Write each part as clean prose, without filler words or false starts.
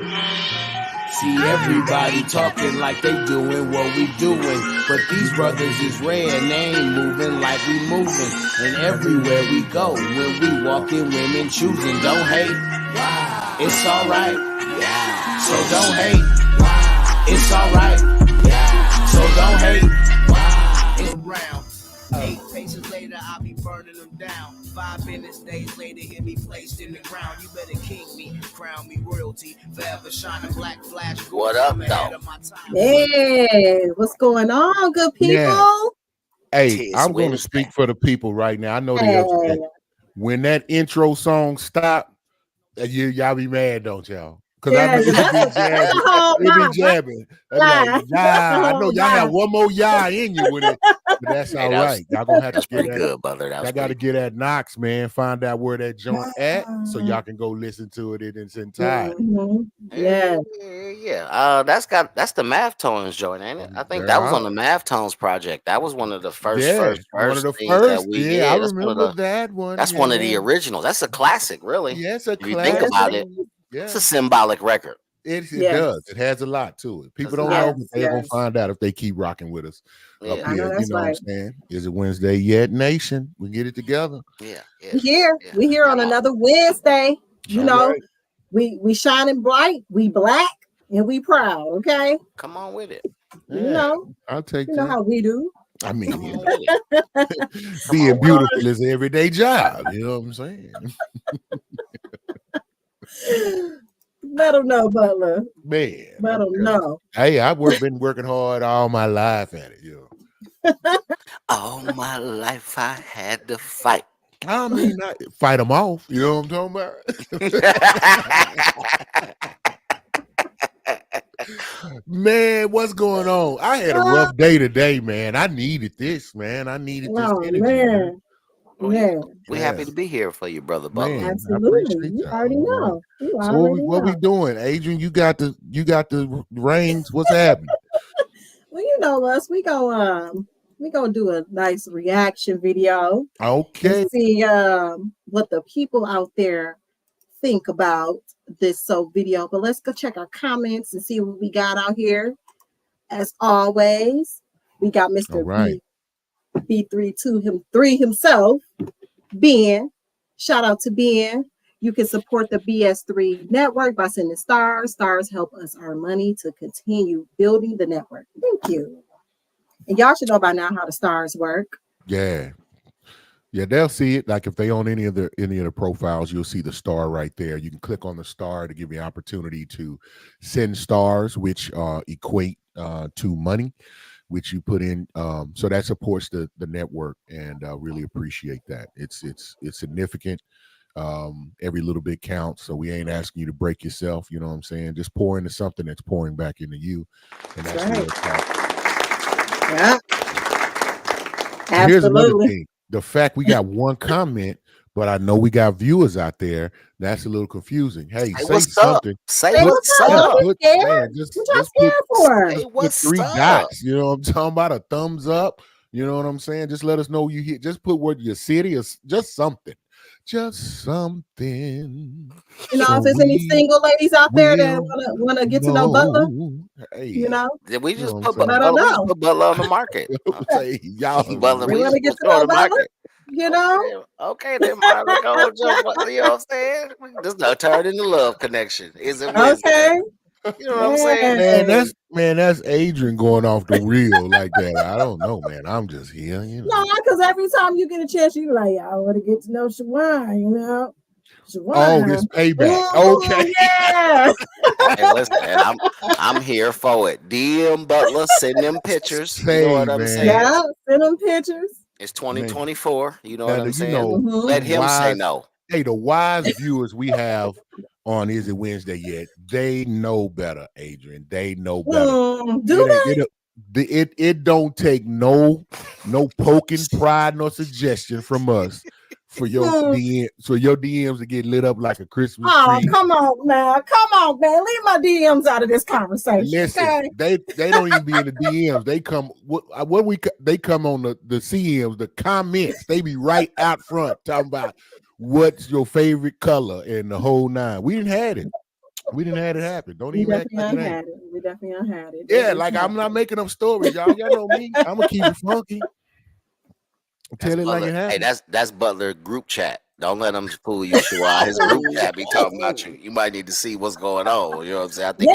See everybody talking like they doing what we doing, but these brothers is rare and they ain't moving like we moving. And everywhere we go, when we walking, women choosing. Don't hate, it's alright. So don't hate, it's alright. So don't hate. It's around. 8 paces later, I'll be burning them down. 5 minutes, days later, hear me placed in the ground. You better king me, crown me royalty, forever shining black flash. What up, though? Hey, what's going on, good people? Yeah. Hey, I'm going to speak for the people right now. I know they upset. When that intro song stopped, y'all be mad, don't y'all? Because I know it be jabbing. Like, I know y'all have one more in you with it, but that's all right. Y'all gonna have to get that. Good, brother. I got to get at Knox, man. Find out where that joint at, so y'all can go listen to it in its entirety. Yeah. That's the Math Tones joint, ain't it? I think that was on the Math Tones project. That was one of the first one of the things first. that we I remember that one. That's one of the originals. That's a classic, really. Yeah, it's a classic. If you think about it, it's a symbolic record. It does. It has a lot to it. People don't know, but they're gonna find out if they keep rocking with us up here. You know what I'm saying? Is it Wednesday yet, Nation? We get it together. We here on another Wednesday. You know, we shining bright, we black, and we proud. Okay, come on with it. You know, I'll take. You know how we do. I mean, being beautiful is an everyday job. You know what I'm saying? Let them know, Butler. Man, let them know. Hey, I've been working hard all my life at it. You know, all my life I had to fight. I mean, not fight them off. You know what I'm talking about? Man, what's going on? I had a rough day today, man. I needed this, man. I needed this energy. Man. We're happy to be here for you, brother Butler. Absolutely. You already know. So what we doing? Adrian, you got the reins. What's happening? Well, you know us. We gonna do a nice reaction video. Okay. See what the people out there think about this video. But let's go check our comments and see what we got out here. As always, we got Mr. B323 himself, Ben. Shout out to Ben. You can support the BS3 network by sending stars. Stars help us earn money to continue building the network. Thank you. And y'all should know by now how the stars work. Yeah, they'll see it. Like if they own any of the profiles, you'll see the star right there. You can click on the star to give you an opportunity to send stars, which equate to money, which you put in. So that supports the network, and really appreciate that. It's significant. Every little bit counts. So we ain't asking you to break yourself. You know what I'm saying? Just pour into something that's pouring back into you. And that's right. Yeah. Here's another thing. The fact we got one comment, but I know we got viewers out there. That's a little confusing. Hey, say something. Say what's up. Just put 3 dots. You know what I'm talking about? A thumbs up. You know what I'm saying? Just let us know you hit. Just put what your city is. Just something. Just something. You know, if there's any single ladies out there that wanna get to know Butler, you know, we just put Butler on the market. Y'all, we want to get to know Butler. You know, okay, then might go just what you know what I'm saying. This no turn into love connection. Is it okay? You know what I'm saying? That's Adrian going off the reel like that. I don't know, man. I'm just here. You know? No, because every time you get a chance, you like, I want to get to know Shawan, you know. Shawan. Oh, this payback. Okay. Yeah. Hey, listen, man, I'm here for it. DM Butler, send them pictures. You know what I'm saying? Yeah, send them pictures. It's 2024. You know what I'm saying? You know, let him say no. Hey, the wise viewers we have on Is It Wednesday Yet? They know better, Adrian. They know better. Do they? It don't take no poking, pride, nor suggestion from us for your DMs to get lit up like a Christmas tree. Come on, man. Leave my DMs out of this conversation. Listen, okay? they don't even be in the DMs. They come they come on the CMs, the comments. They be right out front talking about what's your favorite color and the whole nine. We didn't have it. We didn't have it happen. Don't We even act definitely like it ain't. had it. We definitely had it. Yeah, like I'm not making up stories, y'all. Y'all know me. I'm gonna keep it funky. Tell it like it happened. Hey, that's Butler group chat. Don't let them fool you, Shuan. His group chat be talking about you. You might need to see what's going on. You know what I'm saying? I think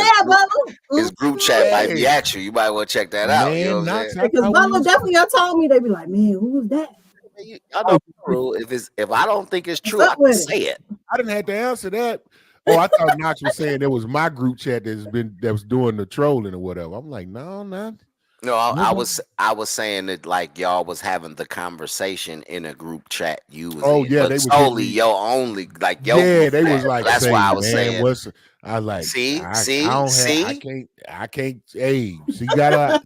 his group chat might be at you. You might want to check that out. You know what I'm saying? Because Butler definitely told me, they be like, man, who was that? I know the rule. If I don't think it's true, I can say it. I didn't have to answer that. Oh, I thought Knox was saying it was my group chat that was doing the trolling or whatever. I'm like, no, not. No, I was saying that like y'all was having the conversation in a group chat. You was they was solely your only like yo. Yeah, they was like, that's why I was saying. I like see. I can't. Hey, she got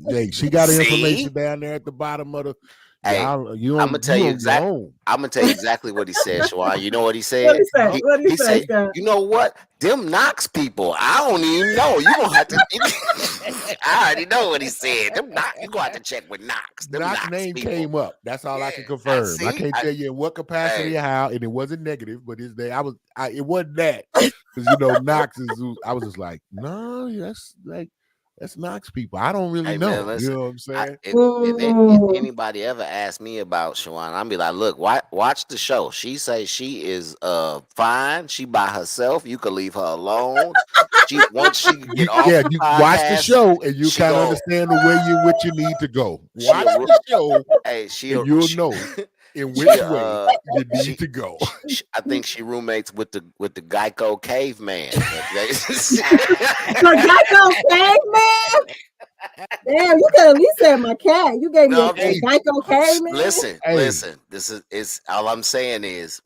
information down there at the bottom of the. Hey, I'm gonna tell you exactly what he said, Shuan. You know what he said? What he said, you know what? Them Knox people, I don't even know. You gonna have to. I already know what he said. Them Knox, you gonna have to check with Knox. Them Knox name people came up. That's all I can confirm. I can't tell you in what capacity or how, and it wasn't negative, but his name. It wasn't that because Knox is. I was just like, no, that's Knox people. I don't really know. Man, listen, you know what I'm saying? If anybody ever asked me about Shuan, I'll be like, look, watch the show. She say she is fine. She by herself. You could leave her alone. Once she get off you watch the show and you kind of understand the way what you need to go. Watch the show. Hey, you'll know in which way you need to go. I think she roommates with the Geico caveman. The Geico caveman? Damn, you could at least say my cat. You gave me a Geico caveman. Listen. This is all I'm saying is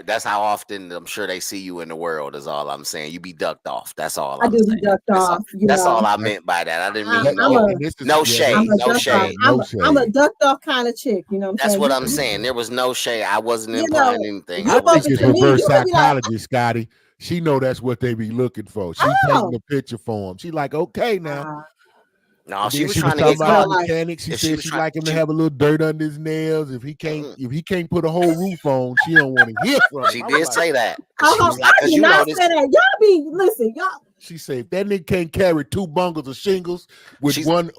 that's how often I'm sure they see you in the world. Is all I'm saying. You be ducked off. That's all. I do be ducked off. That's all I meant by that. I didn't mean no shade. No shade. I'm a ducked off kind of chick. You know what I'm saying? That's what I'm saying. There was no shade. I wasn't implying anything. I think it's reverse psychology, Scotty. She know that's what they be looking for. She's taking a picture for him. She like, okay now. No, she was trying to get about mechanics. She said she like him to have a little dirt under his nails. If he can't put a whole roof on, she don't want to hear from him. She did say that. I did not say that. Y'all be y'all. She said if that nigga can't carry 2 bungles of shingles with one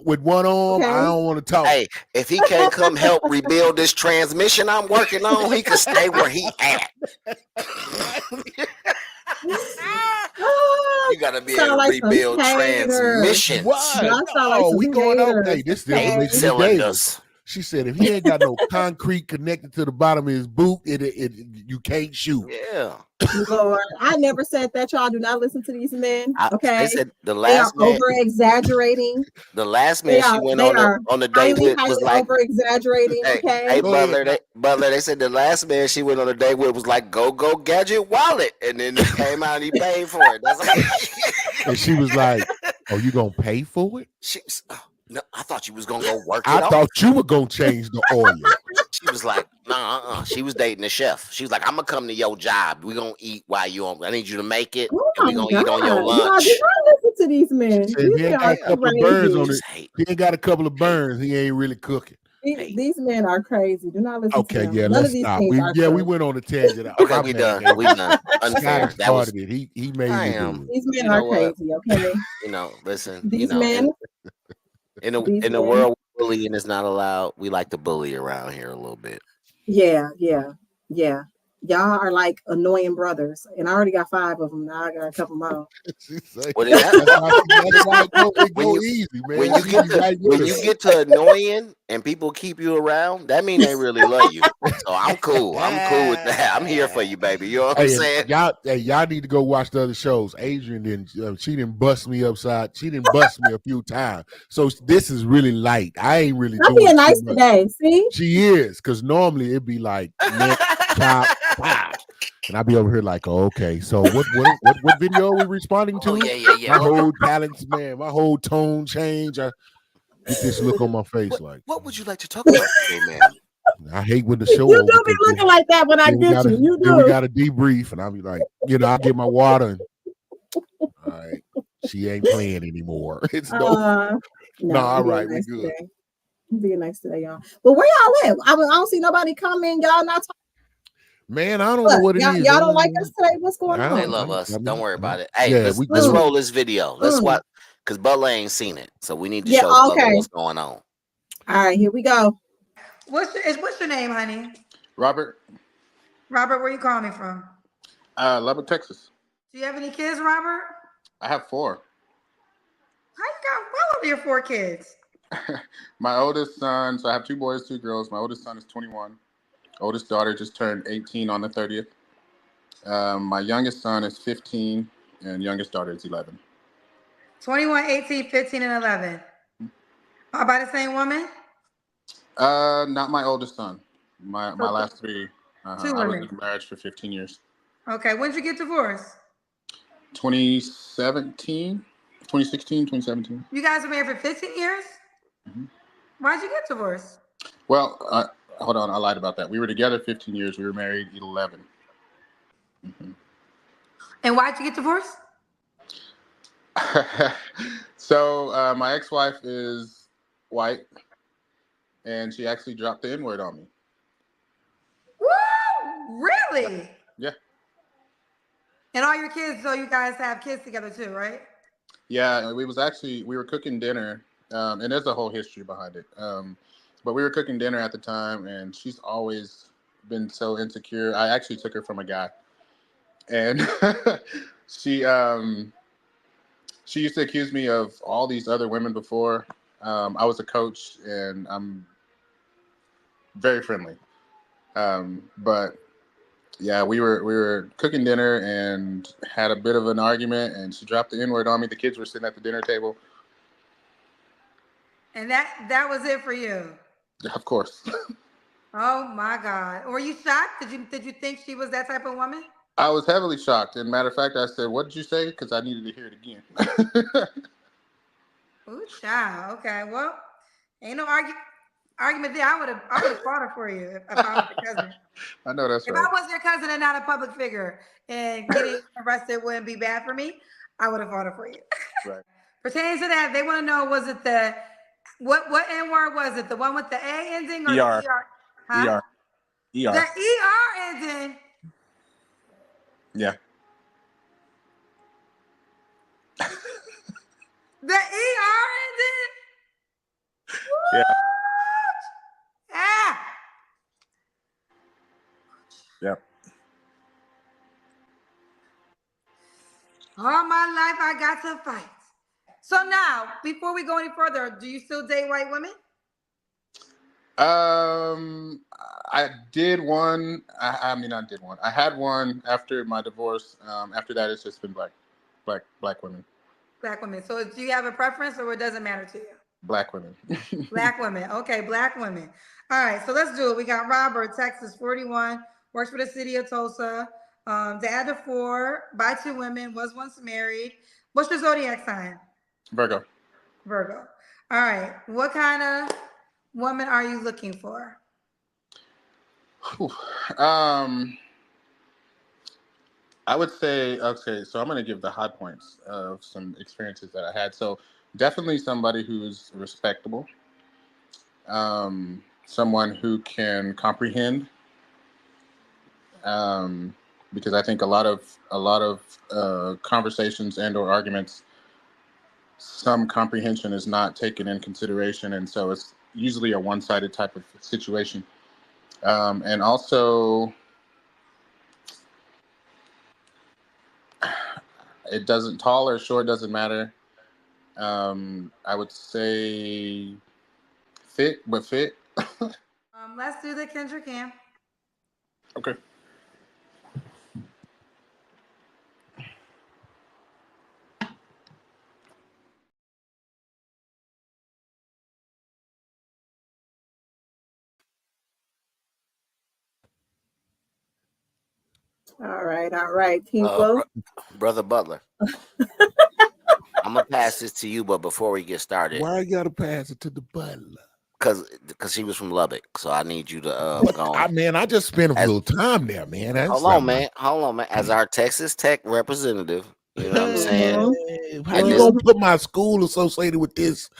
arm, I don't want to talk. Hey, if he can't come help rebuild this transmission I'm working on, he can stay where he at. You gotta be able to rebuild transmissions. What? We going out. Hey, this cylinders. She said if he ain't got no concrete connected to the bottom of his boot, you can't shoot. Yeah. Lord, I never said that. Y'all do not listen to these men. Okay. They said the last man over exaggerating. The last man she went on the date with was like over exaggerating. Okay. Hey, Butler, they said the last man she went on a date with was like go gadget wallet, and then he came out and he paid for it. And she was like, "Oh, you gonna pay for it?" No, I thought you was gonna go work it I thought you were gonna change the oil. She was like, nah, She was dating the chef. She was like, I'm gonna come to your job. We're gonna eat while you on. I need you to make it. And we're gonna eat on your lunch. You listen to these men. He ain't got a couple of burns on it. He ain't got a couple of burns. He ain't really cooking. These men are crazy. Do not listen to them. Yeah, let's stop. We went on a tangent. Okay, we done. We done. Unfair. That was it. He made it. These men are crazy. Okay. Listen. These men. In the world, bullying is not allowed. We like to bully around here a little bit. Yeah. Y'all are like annoying brothers, and I already got 5 of them. Now I got a couple more. When you get to annoying and people keep you around, that means they really love you. So I'm cool. I'm cool with that. I'm here for you, baby. You know what I'm saying? Y'all need to go watch the other shows. Adrian she didn't bust me upside. She didn't bust me a few times. So this is really light. I ain't really doing being nice today. See, she is, because normally it'd be like neck, chop, wow. And I'll be over here like, oh, okay. So what video are we responding to? Oh, yeah. My whole talents, man. My whole tone change. I get this look on my face like. What would you like to talk about today, man? I hate when the show. You do be looking like that when I get you. You do. Then we got to debrief, and I'll be like, I'll get my water. And, all right, she ain't playing anymore. It's no. All right, we good. I'm being nice today, y'all. But where y'all at? I don't see nobody coming. Y'all not talking. Man, I don't know what it is. Y'all don't like us today? What's going on? They love us. Don't worry about it. Hey, let's roll this video. Let's watch, because Butler ain't seen it, so we need to show Butler what's going on. All right, here we go. What's your name, honey? Robert. Robert, where you calling me from? Lubbock, Texas. Do you have any kids, Robert? I have 4. How old are your 4 kids? My oldest son, so I have 2 boys, 2 girls. My oldest son is 21. Oldest daughter just turned 18 on the 30th. My youngest son is 15, and youngest daughter is 11. 21, 18, 15, and 11. All by the same woman? Not my oldest son. My last 3. 2 women. I was in marriage for 15 years. Okay, when did you get divorced? 2016, 2017. You guys were married for 15 years? Mm-hmm. Why'd you get divorced? Well, hold on, I lied about that. We were together 15 years. We were married 11. Mm-hmm. And why'd you get divorced? So my ex-wife is white, and she actually dropped the N-word on me. Woo! Really? Yeah. And all your kids, so you guys have kids together too, right? Yeah, we were cooking dinner, and there's a whole history behind it. But we were cooking dinner at the time, and she's always been so insecure. I actually took her from a guy, and she used to accuse me of all these other women before. I was a coach, and I'm very friendly. But yeah, we were cooking dinner and had a bit of an argument, and she dropped the N-word on me. The kids were sitting at the dinner table. And that was it for you? Of course. Oh my God. Were you shocked? Did you think she was that type of woman? I was heavily shocked. And matter of fact, I said, "What did you say?" Because I needed to hear it again. Ooh, child. Okay. Well, ain't no argument there. I would have fought her for you if I was your cousin. I know that's right. If I was your cousin and not a public figure, and getting arrested wouldn't be bad for me, I would have fought her for you. Right. Pertaining to that, they want to know, was it what N-word was it? The one with the A ending or ER. the ER? Huh? ER. The ER ending. Yeah. The ER ending. Yeah. Ah. Yep. All my life I got to fight. So now, before we go any further, do you still date white women? I did one. I did one. I had one after my divorce. After that, it's just been black women. Black women. So do you have a preference, or it doesn't matter to you? Black women. Black women. Okay, black women. All right, so let's do it. We got Robert, Texas, 41, works for the city of Tulsa. Dad of 4, by 2 women, was once married. What's your zodiac sign? Virgo. Virgo. All right. What kind of woman are you looking for? I would say, okay, so I'm going to give the high points of some experiences that I had. So definitely somebody who's respectable, someone who can comprehend, because I think a lot of conversations and or arguments, some comprehension is not taken in consideration, and so it's usually a one-sided type of situation. And also, it doesn't, tall or short doesn't matter. I would say fit. Let's do the Kendrick Cam. Okay. All right, people. Brother Butler. I'm gonna pass this to you, but before we get started, why you gotta pass it to the butler? Because he was from Lubbock, so I need you to go on. I just spent a little time there, man. Hold on, man. As our Texas Tech representative, you know what I'm saying? How you gonna put my school associated with this?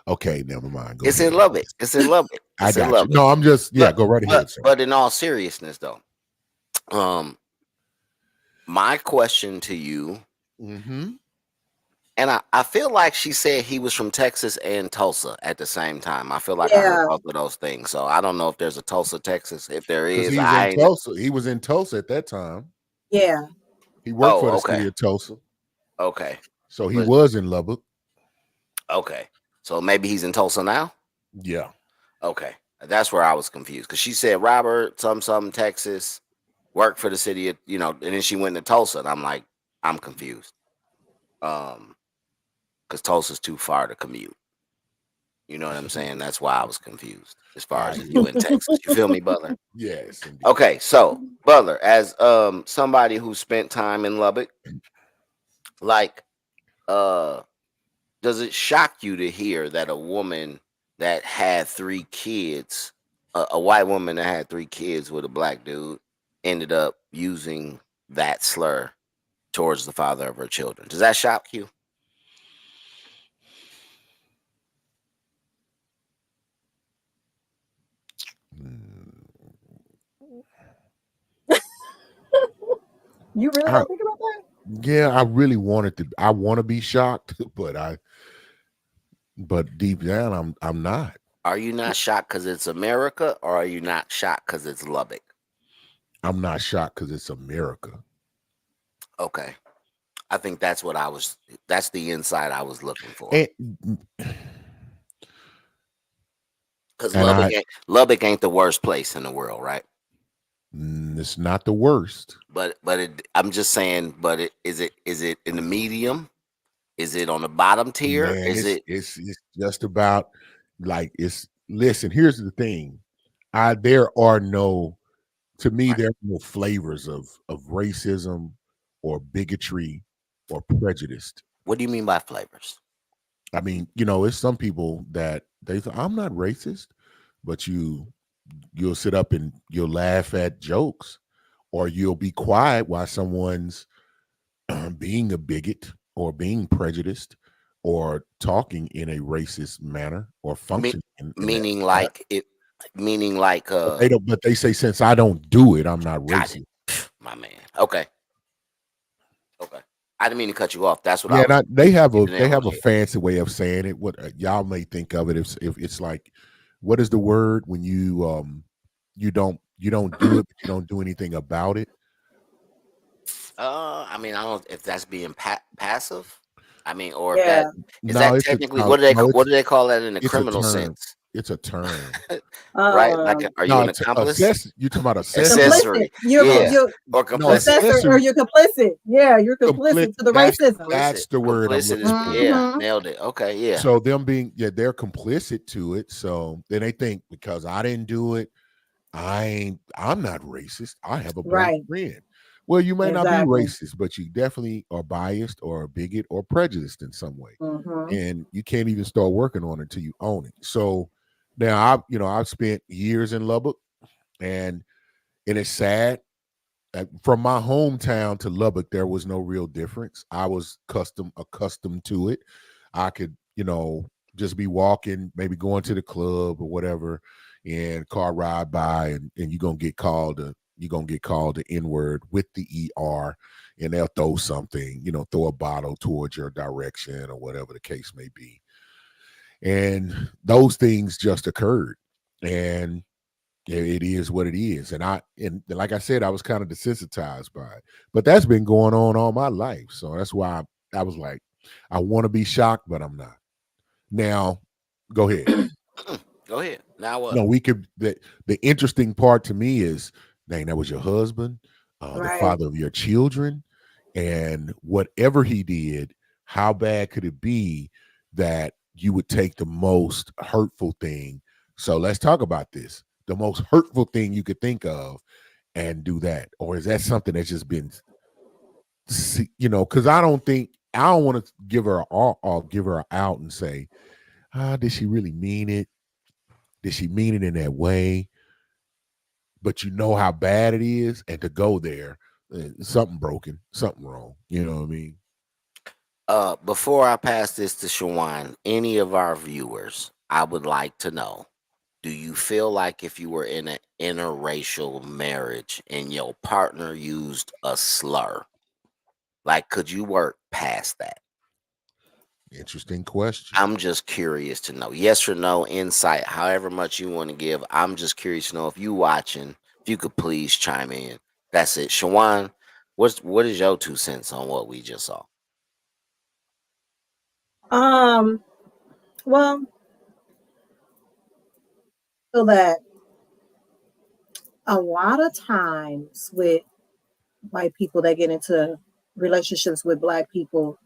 Okay, never mind. It's in Lubbock. I got you. No, I'm just go right ahead, sir. But in all seriousness, though, My question to you, Mm-hmm. and I feel like she said he was from Texas and Tulsa at the same time. I feel like I heard Yeah. both of those things. So I don't know if there's a Tulsa, Texas. If there Because is, he's in Tulsa. He was in Tulsa at that time. Yeah. He worked for the okay. city of Tulsa. Okay. So he was in Lubbock. Okay. So maybe he's in Tulsa now? Yeah. Okay. That's where I was confused. Because she said Robert, something, Texas, worked for the city of, and then she went to Tulsa. And I'm like, I'm confused. Because Tulsa's too far to commute. You know what I'm saying? That's why I was confused as far as you in Texas. You feel me, Butler? Yes. Indeed. Okay, so Butler, as somebody who spent time in Lubbock, like, does it shock you to hear that a woman that had 3 kids, a white woman that had 3 kids with a black dude, ended up using that slur towards the father of her children? Does that shock you? You really don't think about that? Yeah, I really wanted to. I want to be shocked, but deep down, I'm not. Are you not shocked because it's America, or are you not shocked because it's Lubbock? I'm not shocked because it's America. Okay. I think that's the insight I was looking for. Because Lubbock ain't the worst place in the world, right? It's not the worst. But I'm just saying, is it in the medium? Is it on the bottom tier? Man, it's just about like listen, here's the thing. There are no flavors of racism or bigotry or prejudice. What do you mean by flavors? I mean, it's some people that I'm not racist, but you'll sit up and you'll laugh at jokes, or you'll be quiet while someone's being a bigot or being prejudiced or talking in a racist manner or functioning meaning like they don't, but they say, since I don't do it, I'm not racist. My man. Okay. I didn't mean to cut you off. That's what they have a fancy way of saying it. What y'all may think of it if it's like, what is the word when you don't do it, but you don't do anything about it? I mean, I don't know if that's being passive. I mean, or if that technically, what do they call that in the criminal sense? It's a term, right? Like, are you an accomplice? You're talking about accessory. You're complicit. Or you're complicit. Yeah, you're complicit to the racism. That's the word. Yeah, nailed it. Okay, yeah. So them they're complicit to it. So then they think, because I didn't do it, I'm not racist. I have a black friend. Well, you may not be racist, but you definitely are biased or a bigot or prejudiced in some way. And you can't even start working on it until you own it. So now I've spent years in Lubbock, and it's sad. From my hometown to Lubbock, there was no real difference. I was accustomed to it. I could, just be walking, maybe going to the club or whatever, and car ride by, and you're gonna get called the N-word with the ER, and they'll throw something, throw a bottle towards your direction or whatever the case may be. And those things just occurred, and it is what it is. And like I said, I was kind of desensitized by it, but that's been going on all my life. So that's why I was like, I want to be shocked, but I'm not. Now, go ahead. Go ahead. Now what? No, the interesting part to me is, dang, that was your husband, the father of your children, and whatever he did, how bad could it be that you would take the most hurtful thing? So let's talk about this. The most hurtful thing you could think of and do that. Or is that something that's just been, because I don't want to give her out and say, did she really mean it? Did she mean it in that way? But you know how bad it is, and to go there, something broken, something wrong. You know what I mean? Before I pass this to Shawan, any of our viewers, I would like to know, do you feel like if you were in an interracial marriage and your partner used a slur, like, could you work past that? Interesting question. I'm just curious to know. Yes or no, insight, however much you want to give. I'm just curious to know if you watching, if you could please chime in. That's it. Shawan, what is your 2 cents on what we just saw? Well, so that a lot of times with white people that get into relationships with Black people,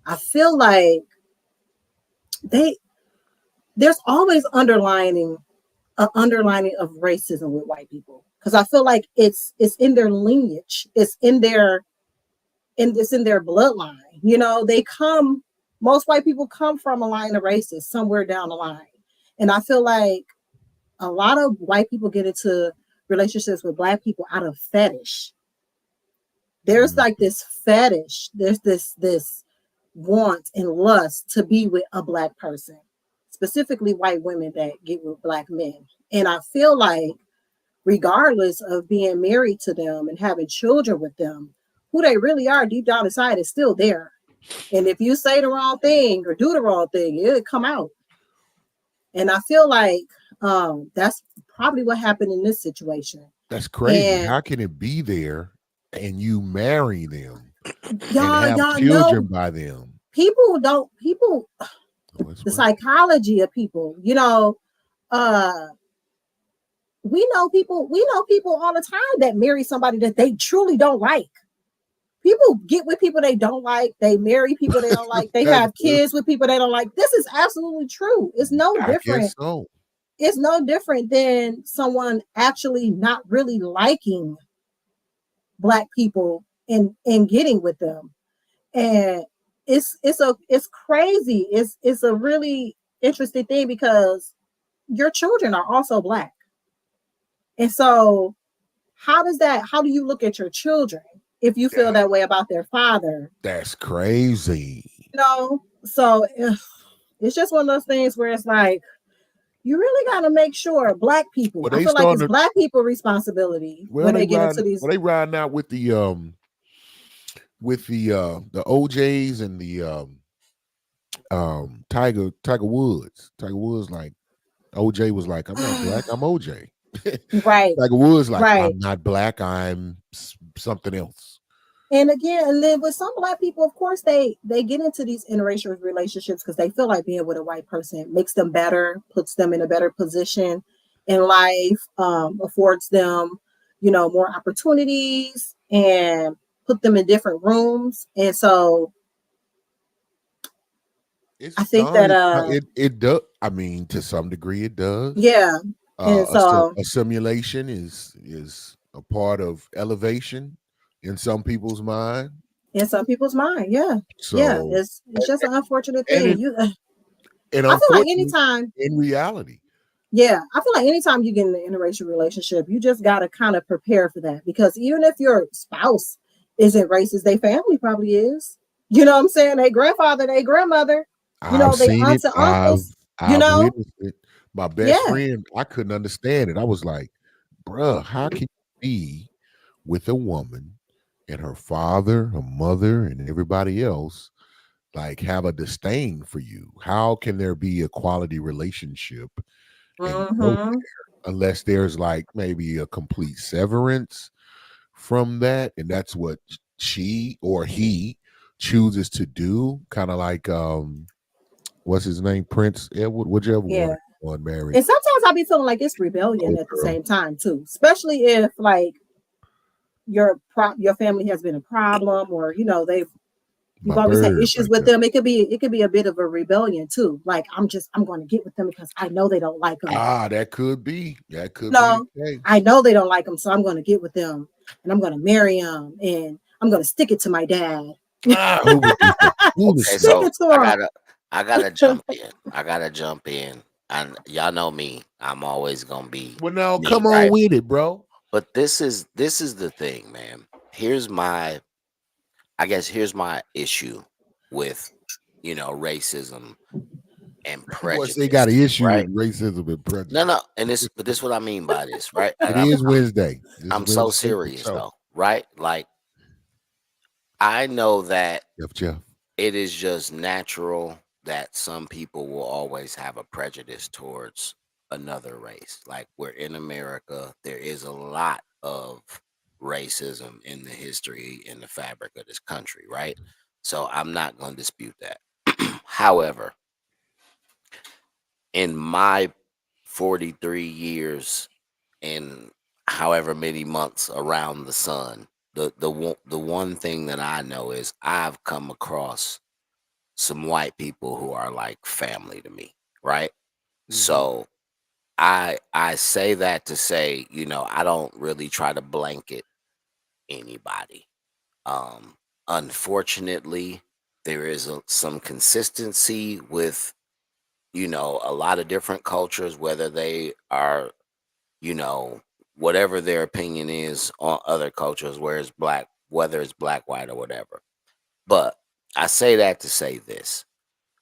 I feel like there's always underlining of racism with white people, because I feel like it's in their lineage, it's in their bloodline. You know, most white people come from a line of racists somewhere down the line, and I feel like a lot of white people get into relationships with Black people out of fetish. There's like this fetish, there's this want and lust to be with a Black person, specifically white women that get with Black men. And I feel like regardless of being married to them and having children with them, who they really are deep down inside is still there. And if you say the wrong thing or do the wrong thing, it'll come out. And I feel like that's probably what happened in this situation. That's crazy. And how can it be there and you marry them and have children by them? The psychology of people, you know, we know people all the time that marry somebody that they truly don't like. People get with people they don't like. They marry people they don't like. They have kids with people they don't like. This is absolutely true. It's no different. It's no different than someone actually not really liking Black people and getting with them. And it's crazy. It's a really interesting thing because your children are also Black. And so how do you look at your children if you feel that way about their father? That's crazy. You know, so it's just one of those things where it's like, you really got to make sure Black people, I feel like it's Black people responsibility when they get into these. Well, they riding out with the OJs and the Tiger Woods. Tiger Woods, like, OJ was like, I'm not Black, I'm OJ. Right. Tiger Woods, like, right. I'm not Black, I'm something else. And again, and then with some Black people, of course, they get into these interracial relationships because they feel like being with a white person makes them better, puts them in a better position in life, affords them, you know, more opportunities and put them in different rooms. And so I think that it does. I mean, to some degree, it does. Yeah. And so assimilation is a part of elevation in some people's mind. In some people's mind, yeah. So yeah, it's just an unfortunate thing. And I feel like anytime in reality. Yeah, I feel like anytime you get in an interracial relationship, you just gotta kind of prepare for that, because even if your spouse isn't racist, their family probably is. You know what I'm saying? Their grandfather, their grandmother, you know, their aunts and uncles. You know, my best friend, I couldn't understand it. I was like, bruh, how can you be with a woman and her father, her mother, and everybody else like have a disdain for you? How can there be a quality relationship unless there's like maybe a complete severance from that? And that's what she or he chooses to do. Kind of like what's his name, Prince Edward, whichever one married. And sometimes I be feeling like it's rebellion at the same time too, especially if like your family has been a problem, or you know you've always had issues with them. It could be a bit of a rebellion too. Like I'm going to get with them because I know they don't like them. That could be. No, I know they don't like them, so I'm going to get with them and I'm going to marry them and I'm going to stick it to my dad. Okay, so I gotta jump in. And y'all know me. I'm always gonna be. Well, now come on with it, bro. But this is the thing, man. Here's my issue with, you know, racism and prejudice. They got an issue right? with racism and prejudice. No, and this is what I mean by this, right? It is Wednesday. I'm so serious though, right? Like, I know that Jeff. It is just natural that some people will always have a prejudice towards another race. Like, we're in America, there is a lot of racism in the history, in the fabric of this country, right? So I'm not going to dispute that. However, in my 43 years and however many months around the sun, the one thing that I know is I've come across some white people who are like family to me, right? So I say that to say, I don't really try to blanket anybody. Unfortunately, there is some consistency with, a lot of different cultures, whether they are, whatever their opinion is on other cultures, whether it's black, white, or whatever. But I say that to say this.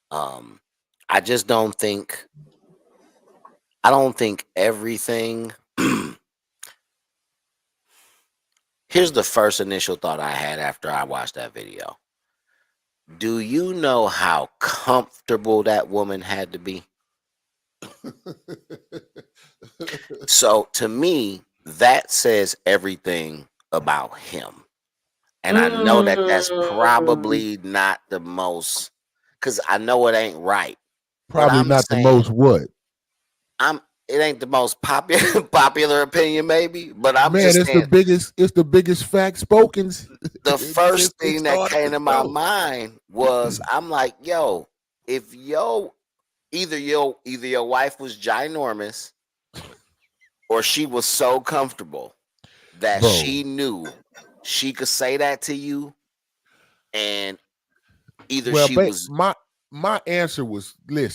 I just don't think everything. Here's the first initial thought I had after I watched that video. Do you know how comfortable that woman had to be? So to me, that says everything about him. And I know that that's probably not the most, because I know it ain't right. Probably not the most what? It ain't the most popular opinion, maybe, but I'm just saying, it's the biggest fact spoken. The first thing that came to my mind was, I'm like, yo, if either your wife was ginormous or she was so comfortable that she knew she could say that to you, and either was my answer was, was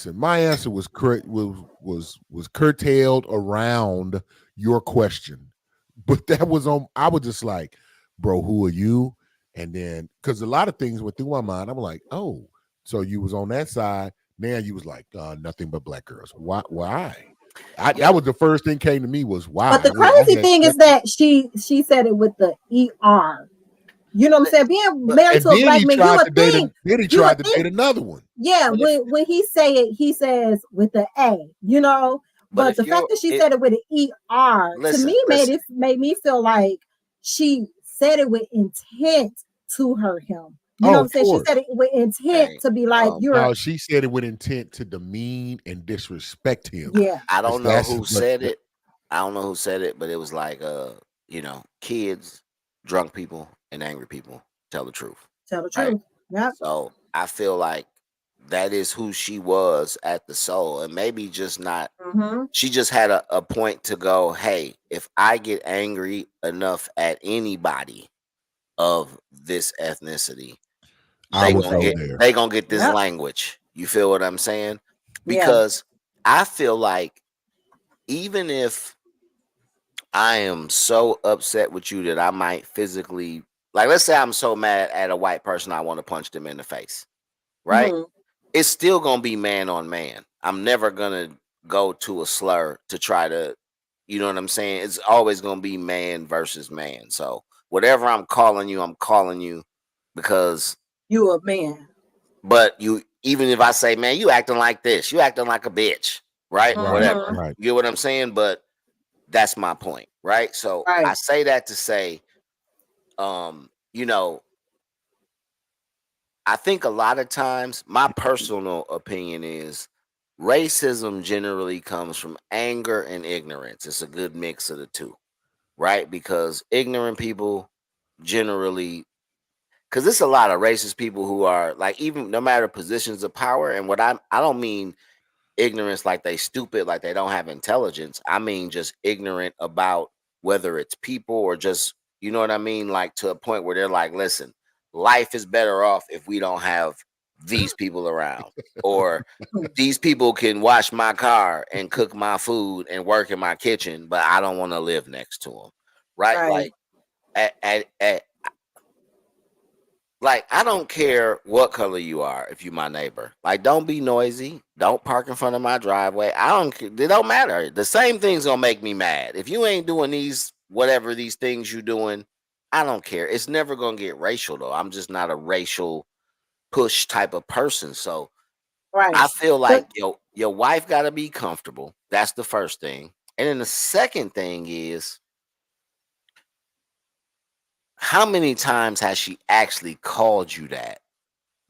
curtailed around your question, but that was on. I was just like, bro, who are you? And then, because a lot of things went through my mind, I'm like, oh, so you was on that side. Now you was like, nothing but black girls. Why? That was the first thing came to me was why. But the crazy thing is that she said it with the ER. You know what I'm saying? Being married to a black man, you would think. Then he tried to date another one. Yeah, when he say it, he says with the A. But the fact that she said it with an ER to me made me feel like she said it with intent to hurt him. You know what I'm saying? She said it with intent to be like, no, she said it with intent to demean and disrespect him. Yeah. I don't know who said it. But it was like, kids, drunk people, and angry people tell the truth. Tell the truth. Yeah. So I feel like that is who she was at the soul, and maybe just not. She just had a point to go, hey, if I get angry enough at anybody of this ethnicity, they gonna get this language. You feel what I'm saying? Because I feel like even if I am so upset with you that I might physically, like, let's say I'm so mad at a white person I want to punch them in the face, right? It's still gonna be man on man. I'm never gonna go to a slur to try to, you know what I'm saying? It's always gonna be man versus man. So whatever I'm calling you because you a man. But even if I say, man, you acting like this, you acting like a bitch, right? Whatever. Right. You get what I'm saying? But that's my point, right? So I say that to say, I think a lot of times, my personal opinion is racism generally comes from anger and ignorance. It's a good mix of the two, right? Because ignorant people generally, because there's a lot of racist people who are like, even no matter positions of power. And what I don't mean ignorance like they stupid, like they don't have intelligence. I mean just ignorant about whether it's people or just, you know what I mean? Like to a point where they're like, listen, life is better off if we don't have these people around, or these people can wash my car and cook my food and work in my kitchen, but I don't want to live next to them, right? Like like, I don't care what color you are if you my neighbor. Like, don't be noisy. Don't park in front of my driveway. I don't care. It don't matter. The same thing's gonna make me mad. If you ain't doing these whatever these things you doing, I don't care. It's never gonna get racial though. I'm just not a racial push type of person. So Right. I feel like your wife gotta be comfortable. That's the first thing. And then the second thing is, how many times has she actually called you that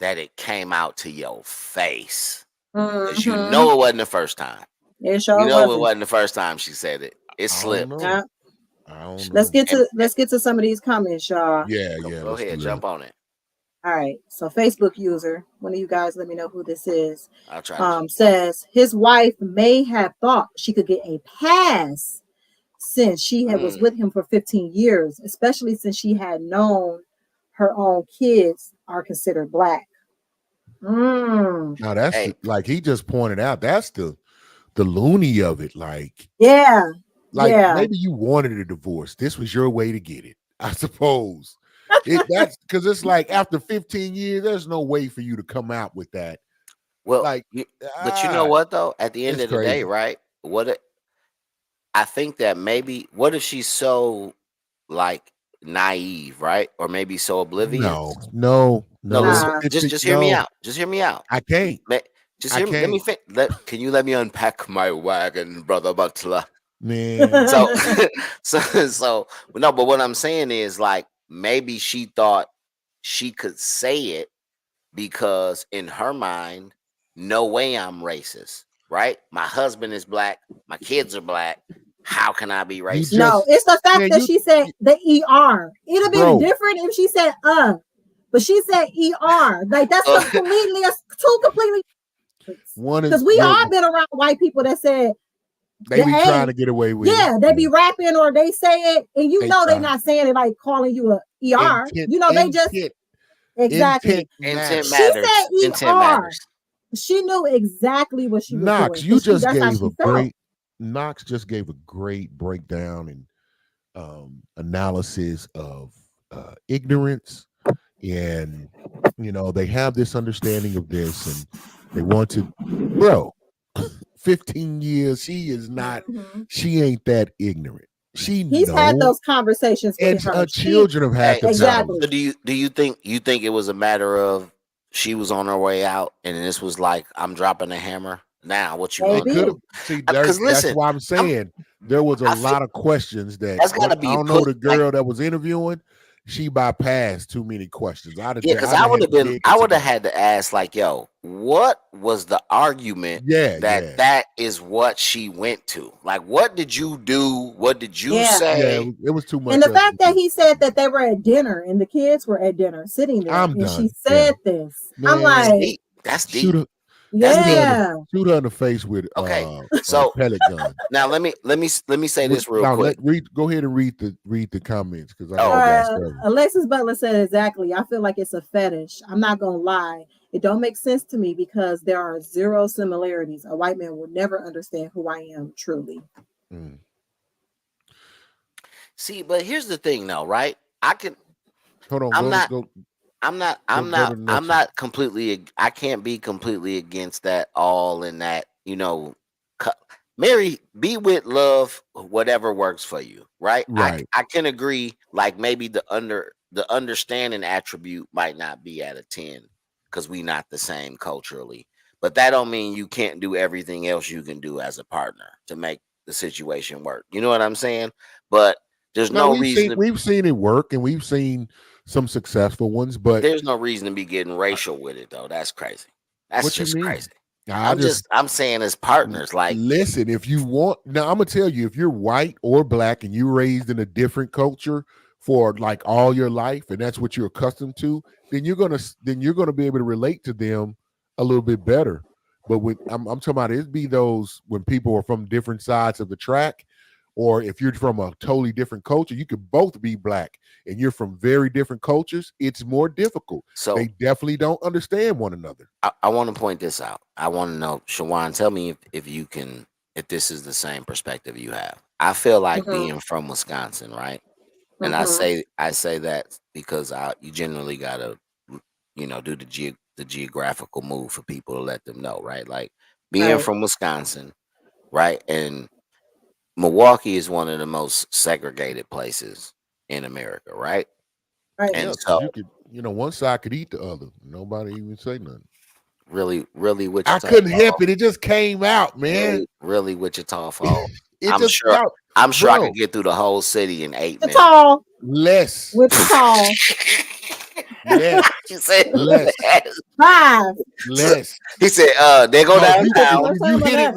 it came out to your face? Because you know it wasn't the first time. It sure You know wasn't. it wasn't the first time she said it. It slipped. I don't know. Let's get to some of these comments, y'all. Yeah. Go ahead, jump on it. All right. So Facebook user, one of you guys, let me know who this is. I'll try. Says his wife may have thought she could get a pass since she was with him for 15 years, especially since she had known her own kids are considered black. Now that's like he just pointed out. That's the loony of it. Like maybe you wanted a divorce. This was your way to get it, I suppose. That's because it's like after 15 years, there's no way for you to come out with that. Well, but you know what though? At the end of the day, right? I think that maybe what if she's so like naive, right? Or maybe so oblivious? No. Just hear me out. Just hear me out. I can't. Just hear me. Can you let me unpack my wagon, brother Butler? Man. So no, but what I'm saying is like maybe she thought she could say it because in her mind, no way I'm racist, right? My husband is black, my kids are black. How can I be racist? No, it's the fact that she said the ER. It'd have been different if she said but she said ER. Like that's completely two completely. Because we all been around white people that said they be trying to get away with it. Yeah, they be rapping or they say it, and they're not saying it like calling you a ER. They just exactly. Intent matters. She said ER. Intent matters. She knew exactly what she was Knox, doing. Knox just gave a great breakdown and analysis of ignorance, and they have this understanding of this, and they want to, 15 years. She is not. She ain't that ignorant. He's had those conversations with her. Children have had them. Exactly. So do you think it was a matter of she was on her way out and this was like, I'm dropping a hammer? Now what you gonna do? Because that's why I'm saying there was a lot of questions that's gotta be. I don't know the girl that was interviewing. She bypassed too many questions. Because I would have had to ask, like, yo, what was the argument that is what she went to? Like, what did you do? What did you say? Yeah, it was too much. And the fact that he said that they were at dinner and the kids were at dinner sitting there, she said this. Man, I'm like, that's deep. Shoot her in the face with so pellet gun. Now let me say this real quick. Go ahead and read the comments because Alexis Butler said exactly. I feel like it's a fetish. I'm not gonna lie. It don't make sense to me because there are zero similarities. A white man will never understand who I am truly. See, but here's the thing, though, right? I can. Hold on. I'm not completely. I can't be completely against that all in that, marry, be with, love, whatever works for you, right? I can agree. Like maybe the understanding attribute might not be at a 10 because we not the same culturally, but that don't mean you can't do everything else you can do as a partner to make the situation work. You know what I'm saying? But there's no reason. We've seen it work, and we've seen some successful ones, but there's no reason to be getting racial with it, though. That's crazy. That's just crazy. I'm saying as partners, like, listen, if you want, now I'm gonna tell you, if you're white or black and you're raised in a different culture for like all your life, and that's what you're accustomed to, then you're gonna be able to relate to them a little bit better. But when I'm talking about, it be those when people are from different sides of the track. Or if you're from a totally different culture, you could both be black and you're from very different cultures. It's more difficult. So they definitely don't understand one another. I want to point this out. I want to know, Shawan, tell me if this is the same perspective you have. I feel like being from Wisconsin, right? And I say that because you generally got a do the geographical move for people to let them know, right? Like being from Wisconsin, right? And Milwaukee is one of the most segregated places in America, right? Right. And Yeah, so you could, one side could eat the other. Nobody even say nothing. really Wichita. I couldn't help it. It just came out, man. Really Wichita Falls. It I'm just sure. out. I'm sure I Bro. could get through the whole city in 8 minutes. Wichita. Less. Wichita. Less. You said Less. 5. Less. He said, they go No, downtown. if you hit it,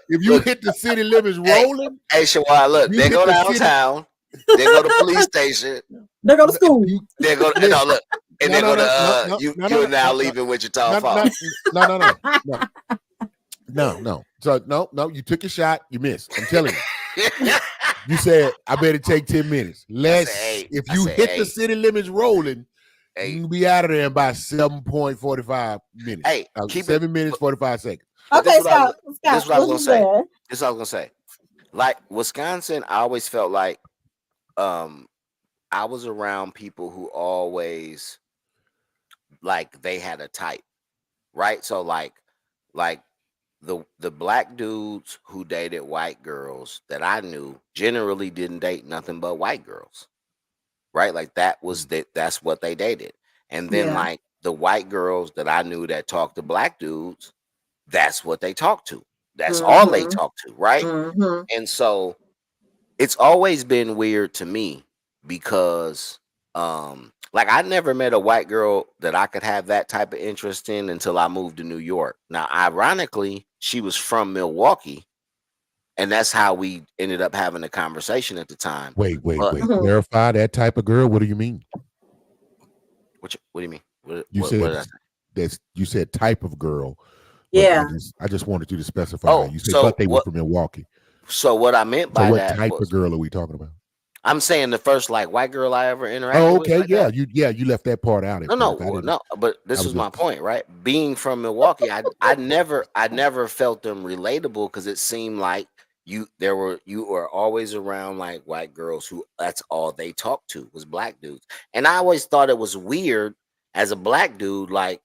if you hit the city limits rolling, Hey, Shawai, look, they go downtown. They go to police station. They go to school. They go. No, look, and they go to. You're now leaving Wichita Falls. No. So no. You took your shot. You missed. I'm telling you. You said I better take 10 minutes. Less. If you hit the city limits rolling, you can be out of there in about 7.45 minutes. Hey, keep 7 minutes 45 seconds. Okay, Scott. This is what I was gonna say. This is what I was gonna say. Like Wisconsin, I always felt like I was around people who always like they had a type, right? So like the black dudes who dated white girls that I knew generally didn't date nothing but white girls, right? Like that's what they dated. And then like the white girls that I knew that talked to black dudes, that's what they talked to. That's all they talked to, right? And so it's always been weird to me because like I never met a white girl that I could have that type of interest in until I moved to New York. Now, ironically, she was from Milwaukee, and that's how we ended up having a conversation at the time. Wait. Clarify that type of girl. What do you mean? What do you mean? You said type of girl. Yeah. I just wanted you to specify. You said but they were from Milwaukee. So what I meant by what that type of girl are we talking about? I'm saying the first like white girl I ever interacted with. Oh, okay, like you left that part out. No. But this was my point, right? Being from Milwaukee, I never felt them relatable because it seemed like you were always around like white girls who that's all they talked to was black dudes, and I always thought it was weird as a black dude, like.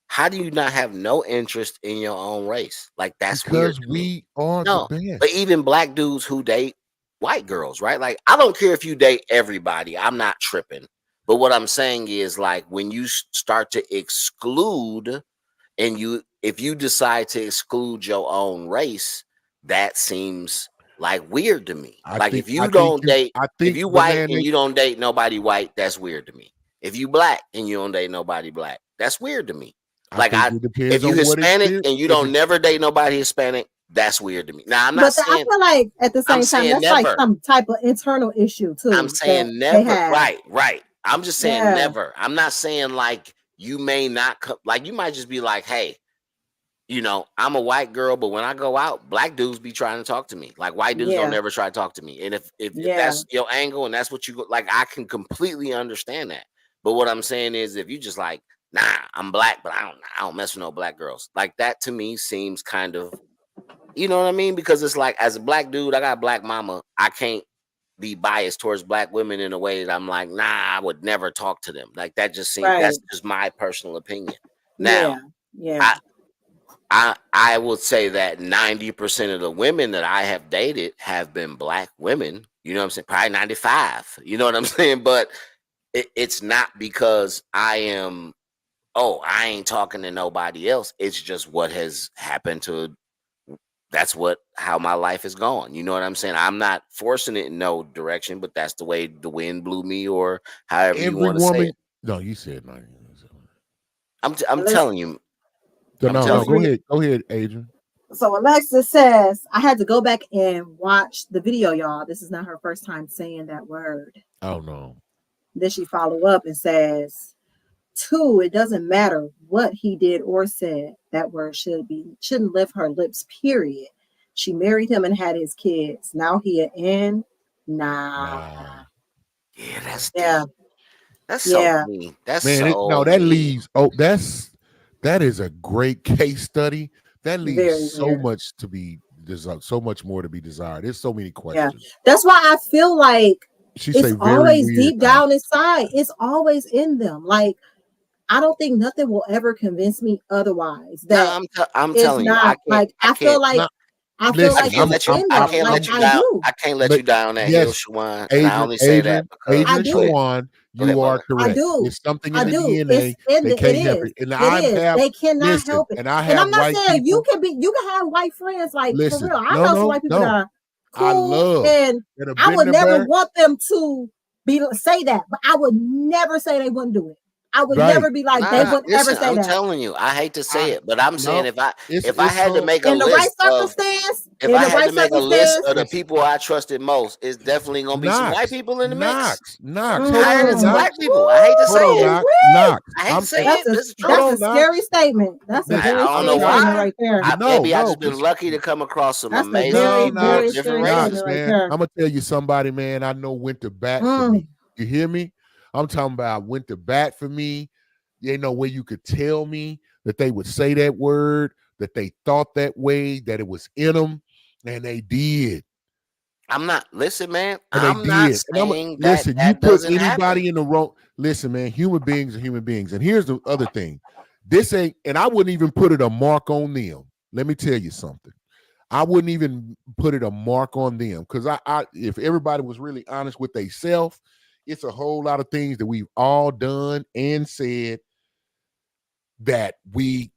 How do you not have no interest in your own race? Like that's because weird. We are the best. But even black dudes who date white girls, right? Like I don't care if you date everybody. I'm not tripping. But what I'm saying is like when you start to exclude and if you decide to exclude your own race, that seems like weird to me. If you white and you don't date nobody white, that's weird to me. If you black and you don't date nobody black, that's weird to me. Like if you Hispanic and you don't never date nobody Hispanic, that's weird to me. Now I'm not saying. I feel like at the same time that's never. Like some type of internal issue too. I'm saying never. Right. I'm just saying never. I'm not saying like you may not like you might just be like, hey, I'm a white girl, but when I go out, black dudes be trying to talk to me. Like white dudes don't never try to talk to me. And if that's your angle and that's what you go, like I can completely understand that. But what I'm saying is if you just like. Nah, I'm black, but I don't mess with no black girls. Like that to me seems kind of, you know what I mean? Because it's like as a black dude, I got a black mama. I can't be biased towards black women in a way that I'm like, nah, I would never talk to them. Like that just seems that's just my personal opinion. Now, I would say that 90% of the women that I have dated have been black women. You know what I'm saying? Probably 95. You know what I'm saying? But it's not because I am. Oh, I ain't talking to nobody else. It's just what has happened that's how my life is going. You know what I'm saying? I'm not forcing it in no direction, but that's the way the wind blew me or however you want to say it. No, you said no. I'm telling you. No, go ahead, Adrian. So Alexis says, I had to go back and watch the video, y'all. This is not her first time saying that word. Oh, no. Then she follow up and says, 2, it doesn't matter what he did or said. That word shouldn't lift her lips, period. She married him and had his kids. Now he an end? Nah. Yeah, that's so mean. That's that leaves. Oh, that is a great case study. That leaves so much to be desired, so much more to be desired. There's so many questions. Yeah. That's why I feel like it's always deep down inside. It's always in them. Like I don't think nothing will ever convince me otherwise. That I'm telling you, I feel like I can't let you down. I can't let you down that hill, Shawan. And I only say that because Shawan, you are correct. I do. It's something in the DNA. They can't help it. And they cannot help it. And I'm not saying you can have white friends, like for real. I know some white people that are cool, and I would never want them to say that, but I would never say they wouldn't do it. I would never be like they would ever say that. I'm telling you, I hate to say it, but I'm saying if I had to make a list right circumstance, if I had to make a list of the people I trusted most, it's definitely gonna be some white people in the mix. Higher than some black people. I hate to say it. I hate to say it. That's a scary statement. That's a very scary statement right there. Maybe I just been lucky to come across some amazing different races. I'm gonna tell you somebody, man, I know went to bat for me. You hear me? I'm talking about went to bat for me. You know, where you could tell me that they would say that word, that they thought that way, that it was in them, and they did. I'm not, listen, man. I'm not saying listen, you put anybody in the wrong. Listen, man, human beings are human beings. And here's the other thing. This ain't, and I wouldn't even put it a mark on them. Let me tell you something. I wouldn't even put it a mark on them because I if everybody was really honest with themselves, it's a whole lot of things that we've all done and said that we,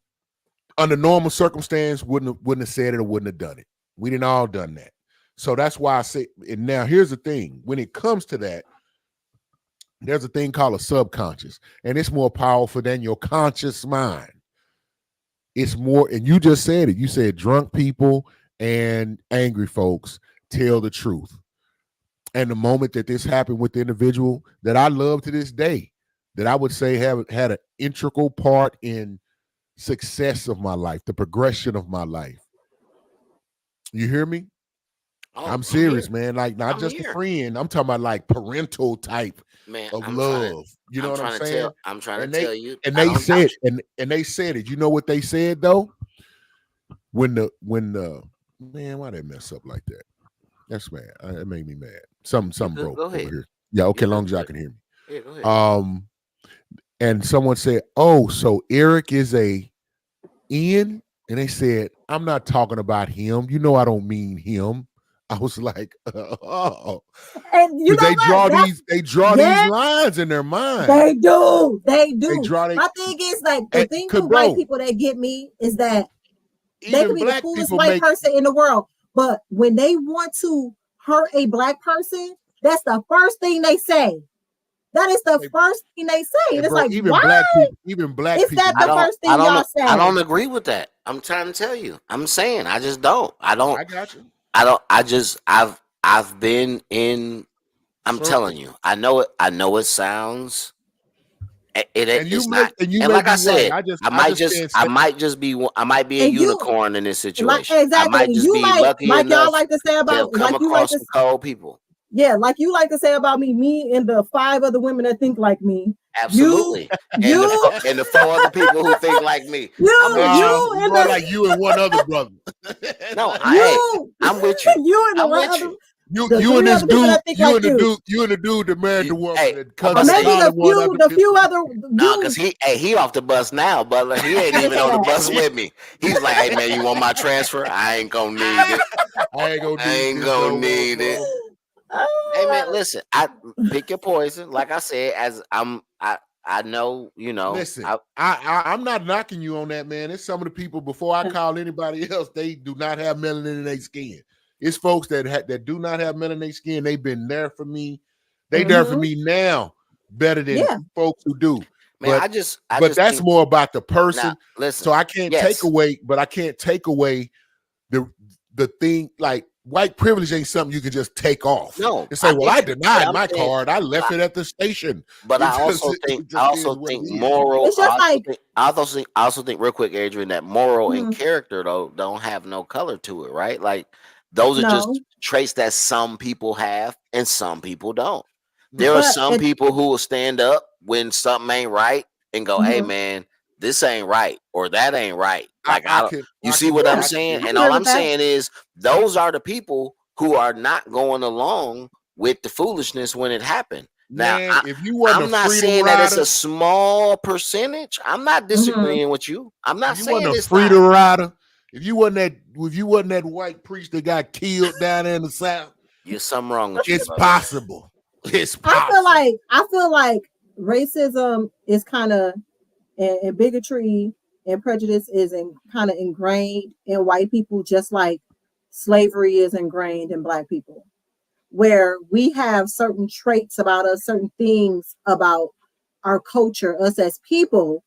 under normal circumstance, wouldn't have said it or wouldn't have done it. We didn't all done that. So that's why I say, and now here's the thing. When it comes to that, there's a thing called a subconscious, and it's more powerful than your conscious mind. It's more, and you just said it. You said drunk people and angry folks tell the truth. And the moment that this happened with the individual that I love to this day, that I would say had an integral part in success of my life, the progression of my life. You hear me? I'm serious, man. Like not just a friend. I'm talking about like parental type of love. You know what I'm saying? I'm trying to tell you. And they said, and they said it. You know what they said though? When the man, why they mess up like that? That's mad. It made me mad. Something broke over here. Yeah, okay, long as y'all can hear me. Yeah, go ahead. And someone said, "Oh, so Eric is a Ian?" And they said, "I'm not talking about him. You know, I don't mean him." I was like, "Oh." And you know they draw these lines in their mind. They do. My thing is like the thing with white people that get me is that they can be the coolest white person in the world, but when they want to hurt a black person, that's the first thing they say. That is the first thing they say. And it's like, even why? black people. Is that the first thing y'all say? I don't agree with that. I'm trying to tell you. I'm saying I just don't. I got you. I've been in. I'm telling you. I know it. I know it sounds. It's not. And like I said, I might be a unicorn in this situation. Exactly. I might just be lucky enough y'all like to say about to come across some cold people. Yeah, like you like to say about me and the 5 other women that think like me. Absolutely. And the 4 other people who think like me. Like you and one other brother. No, I'm with you. You and the one other. You and this dude, you and the dude that married the woman. Maybe the few other. No, because he off the bus now, but he ain't even on the bus with me. He's like, "Hey man, you want my transfer? I ain't gonna need it. I ain't gonna need it." Hey man, listen. I pick your poison. Like I said, I know, you know. Listen, I'm not knocking you on that, man. It's some of the people before I call anybody else. They do not have melanin in their skin. It's folks that do not have melanin in their skin. They've been there for me. They there for me now better than folks who do. Man, but that's more about the person. Now, listen, so I can't take away the thing like. White privilege ain't something you can just take off. No, and say, "Well, I denied my card. I left it at the station." But I also think moral. I also think real quick, Adrian, that moral and character though don't have no color to it, right? Like those are just traits that some people have and some people don't. There are some people who will stand up when something ain't right and go, "Hey, man, this ain't right or that ain't right." Like you see what I'm saying? And all I'm saying is those are the people who are not going along with the foolishness when it happened. Now, Man, if you wasn't I'm not saying that it's a small percentage. I'm not disagreeing with you. I'm not saying it's freedom rider. If you wasn't that white priest that got killed down there in the South, there's something wrong with you. It's possible. It's possible. I feel like racism is kind of and bigotry and prejudice is kind of ingrained in white people, just like slavery is ingrained in Black people, where we have certain traits about us, certain things about our culture, us as people,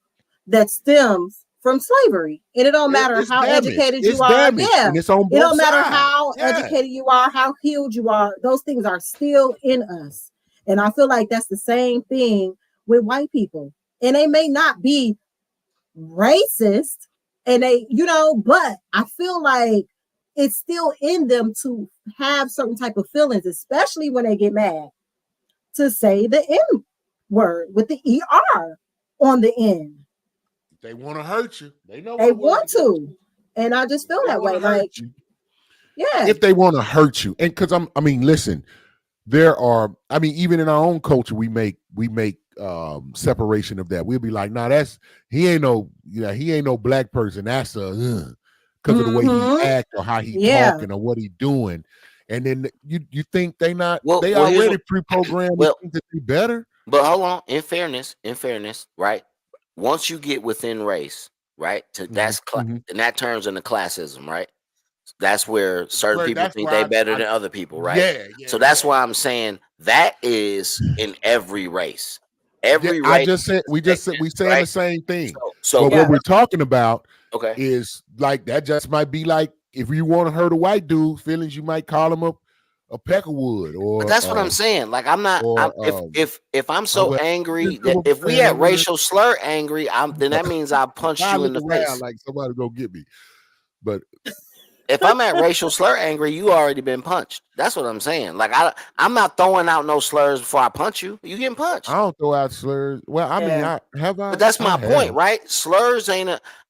that stems from slavery. And it don't matter how educated you are. Yeah. It don't matter how educated you are, how healed you are. Those things are still in us. And I feel like that's the same thing with white people. And they may not be racist, and but I feel like it's still in them to have certain type of feelings, especially when they get mad, to say the N word with the ER on the end. They want to hurt you. They know they want to. And I just feel that way. Like, yeah. If they want to hurt you. And listen, there are, even in our own culture, we make separation of that. We'll be like, nah, he ain't no Black person. That's because of the way he act or how he talking or what he doing. And then you think they already pre-programmed to think that they better. But hold on, in fairness, right? Once you get within race, right? And that turns into classism, right? That's where certain people think they're better than other people, right? Yeah. So that's why I'm saying that is in every race. Every race. I just said we saying right? the same thing. So what we're talking about is like that. Just might be like if you want to hurt a white dude feelings, you might call him a peckerwood, or but that's what I'm saying. Like I'm not. If I'm so angry that if we had racial slur angry, then that means I punched you in the face. Like somebody go get me. But if I'm at racial slur angry, you already been punched. That's what I'm saying. Like I'm not throwing out no slurs before I punch you. You getting punched. I don't throw out slurs. Well, but that's my point, right? Slurs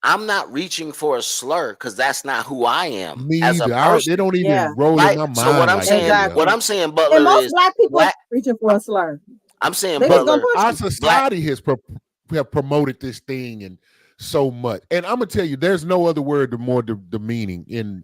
I'm not reaching for a slur because that's not who I am. Me either. They don't even roll in my mind. So what I'm saying, Butler, and most Black people reaching for a slur. I'm saying, Butler, our society has promoted this thing and so much. And I'm gonna tell you, there's no other word more demeaning in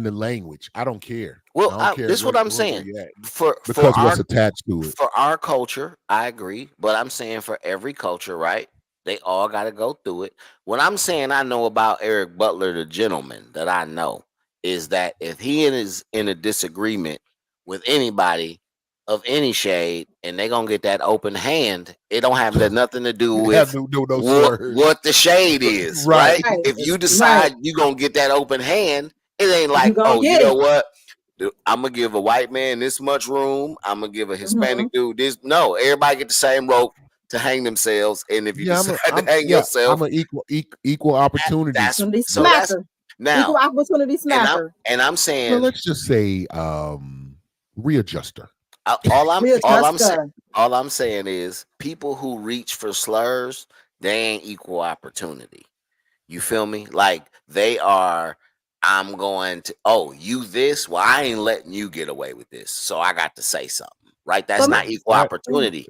the language. I don't care. Well, this is what I'm saying. Because what's attached to it. For our culture, I agree. But I'm saying for every culture, right? They all got to go through it. What I'm saying I know about Eric Butler, the gentleman that I know, is that if he is in a disagreement with anybody of any shade and they gonna get that open hand, it don't have nothing to do with what the shade is, right? If you decide you gonna get that open hand, it ain't like, you know what? I'm gonna give a white man this much room. I'm gonna give a Hispanic dude this. No, everybody get the same rope to hang themselves, and if you decide to hang yourself, I'm an equal opportunity. Equal opportunity smacker. And I'm saying, well, let's just say readjuster. All I'm saying is people who reach for slurs, they ain't equal opportunity. You feel me? Like they are. I'm going to. You this? Well, I ain't letting you get away with this, so I got to say something. Right? That's not equal opportunity.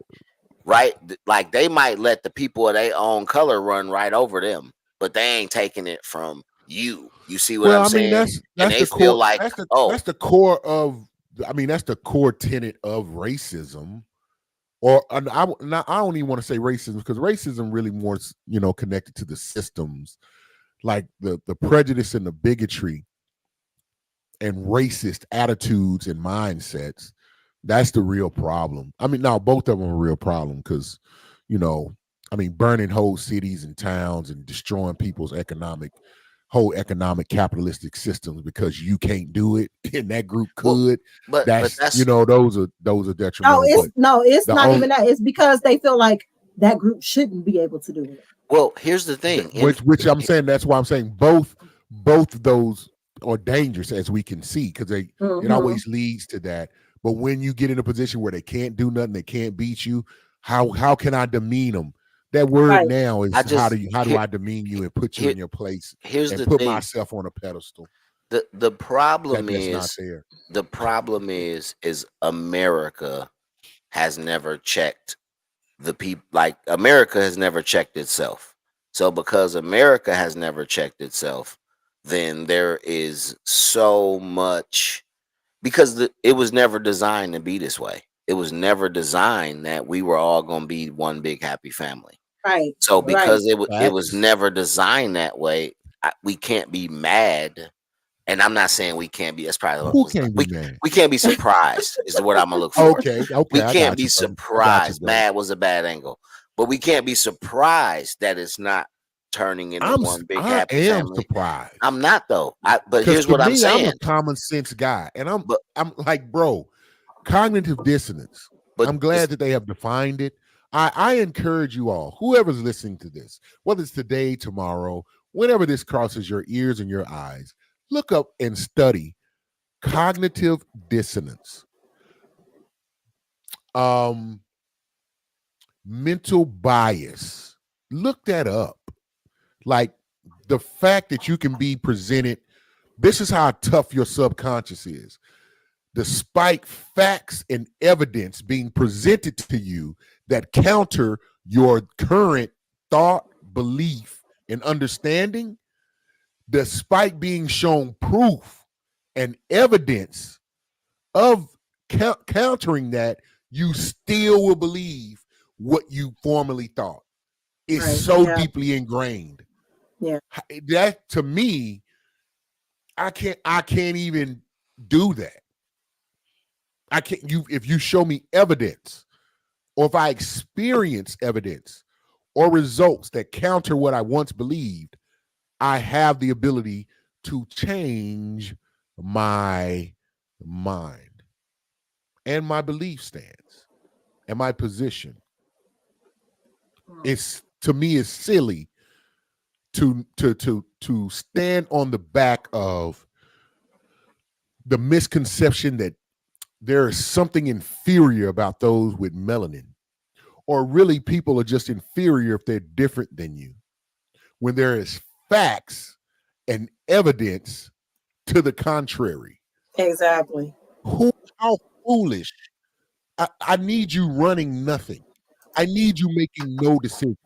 Right? Like they might let the people of their own color run right over them, but they ain't taking it from you. You see what I'm saying? That's the core. That's the core of. That's the core tenet of racism, or I don't even want to say racism because racism really more, connected to the systems, like the prejudice and the bigotry and racist attitudes and mindsets. That's the real problem. Now both of them are a real problem because, burning whole cities and towns and destroying people's whole economic capitalistic systems because you can't do it and that group could. But that's those are detrimental. It's not even that. It's because they feel like that group shouldn't be able to do it. Well, here's the thing. Which I'm saying, that's why I'm saying both of those are dangerous, as we can see, because it always leads to that. But when you get in a position where they can't do nothing, they can't beat you, how can I demean them? That word now is how do I demean you and put you in your place and put myself on a pedestal? The problem is America has never checked the people. Like America has never checked itself. So because America has never checked itself, then there is so much, because it was never designed to be this way. It was never designed that we were all going to be one big happy family. Right. So because it was never designed that way, we can't be mad. And I'm not saying we can't be. That's probably we can't be surprised. Is what I'm gonna look for. Okay. We can't be surprised. Mad was a bad angle, but we can't be surprised that it's not turning into one big happy family. Surprised. I'm not though. But here's what I'm saying. I'm a common sense guy, and I'm like, bro, cognitive dissonance. But I'm glad that they have defined it. I encourage you all, whoever's listening to this, whether it's today, tomorrow, whenever this crosses your ears and your eyes, look up and study cognitive dissonance. Mental bias. Look that up. Like the fact that you can be presented, this is how tough your subconscious is. Despite facts and evidence being presented to you that counter your current thought, belief, and understanding, despite being shown proof and evidence of countering that, you still will believe what you formerly thought. It's deeply ingrained. Yeah. That, to me, I can't even do that. I can't. If you show me evidence, or if I experience evidence or results that counter what I once believed, I have the ability to change my mind and my belief stance and my position. It's, to me, it's silly to stand on the back of the misconception that there is something inferior about those with melanin, or really people are just inferior if they're different than you, when there is facts and evidence to the contrary. Exactly. How foolish. I need you running nothing. I need you making no decisions.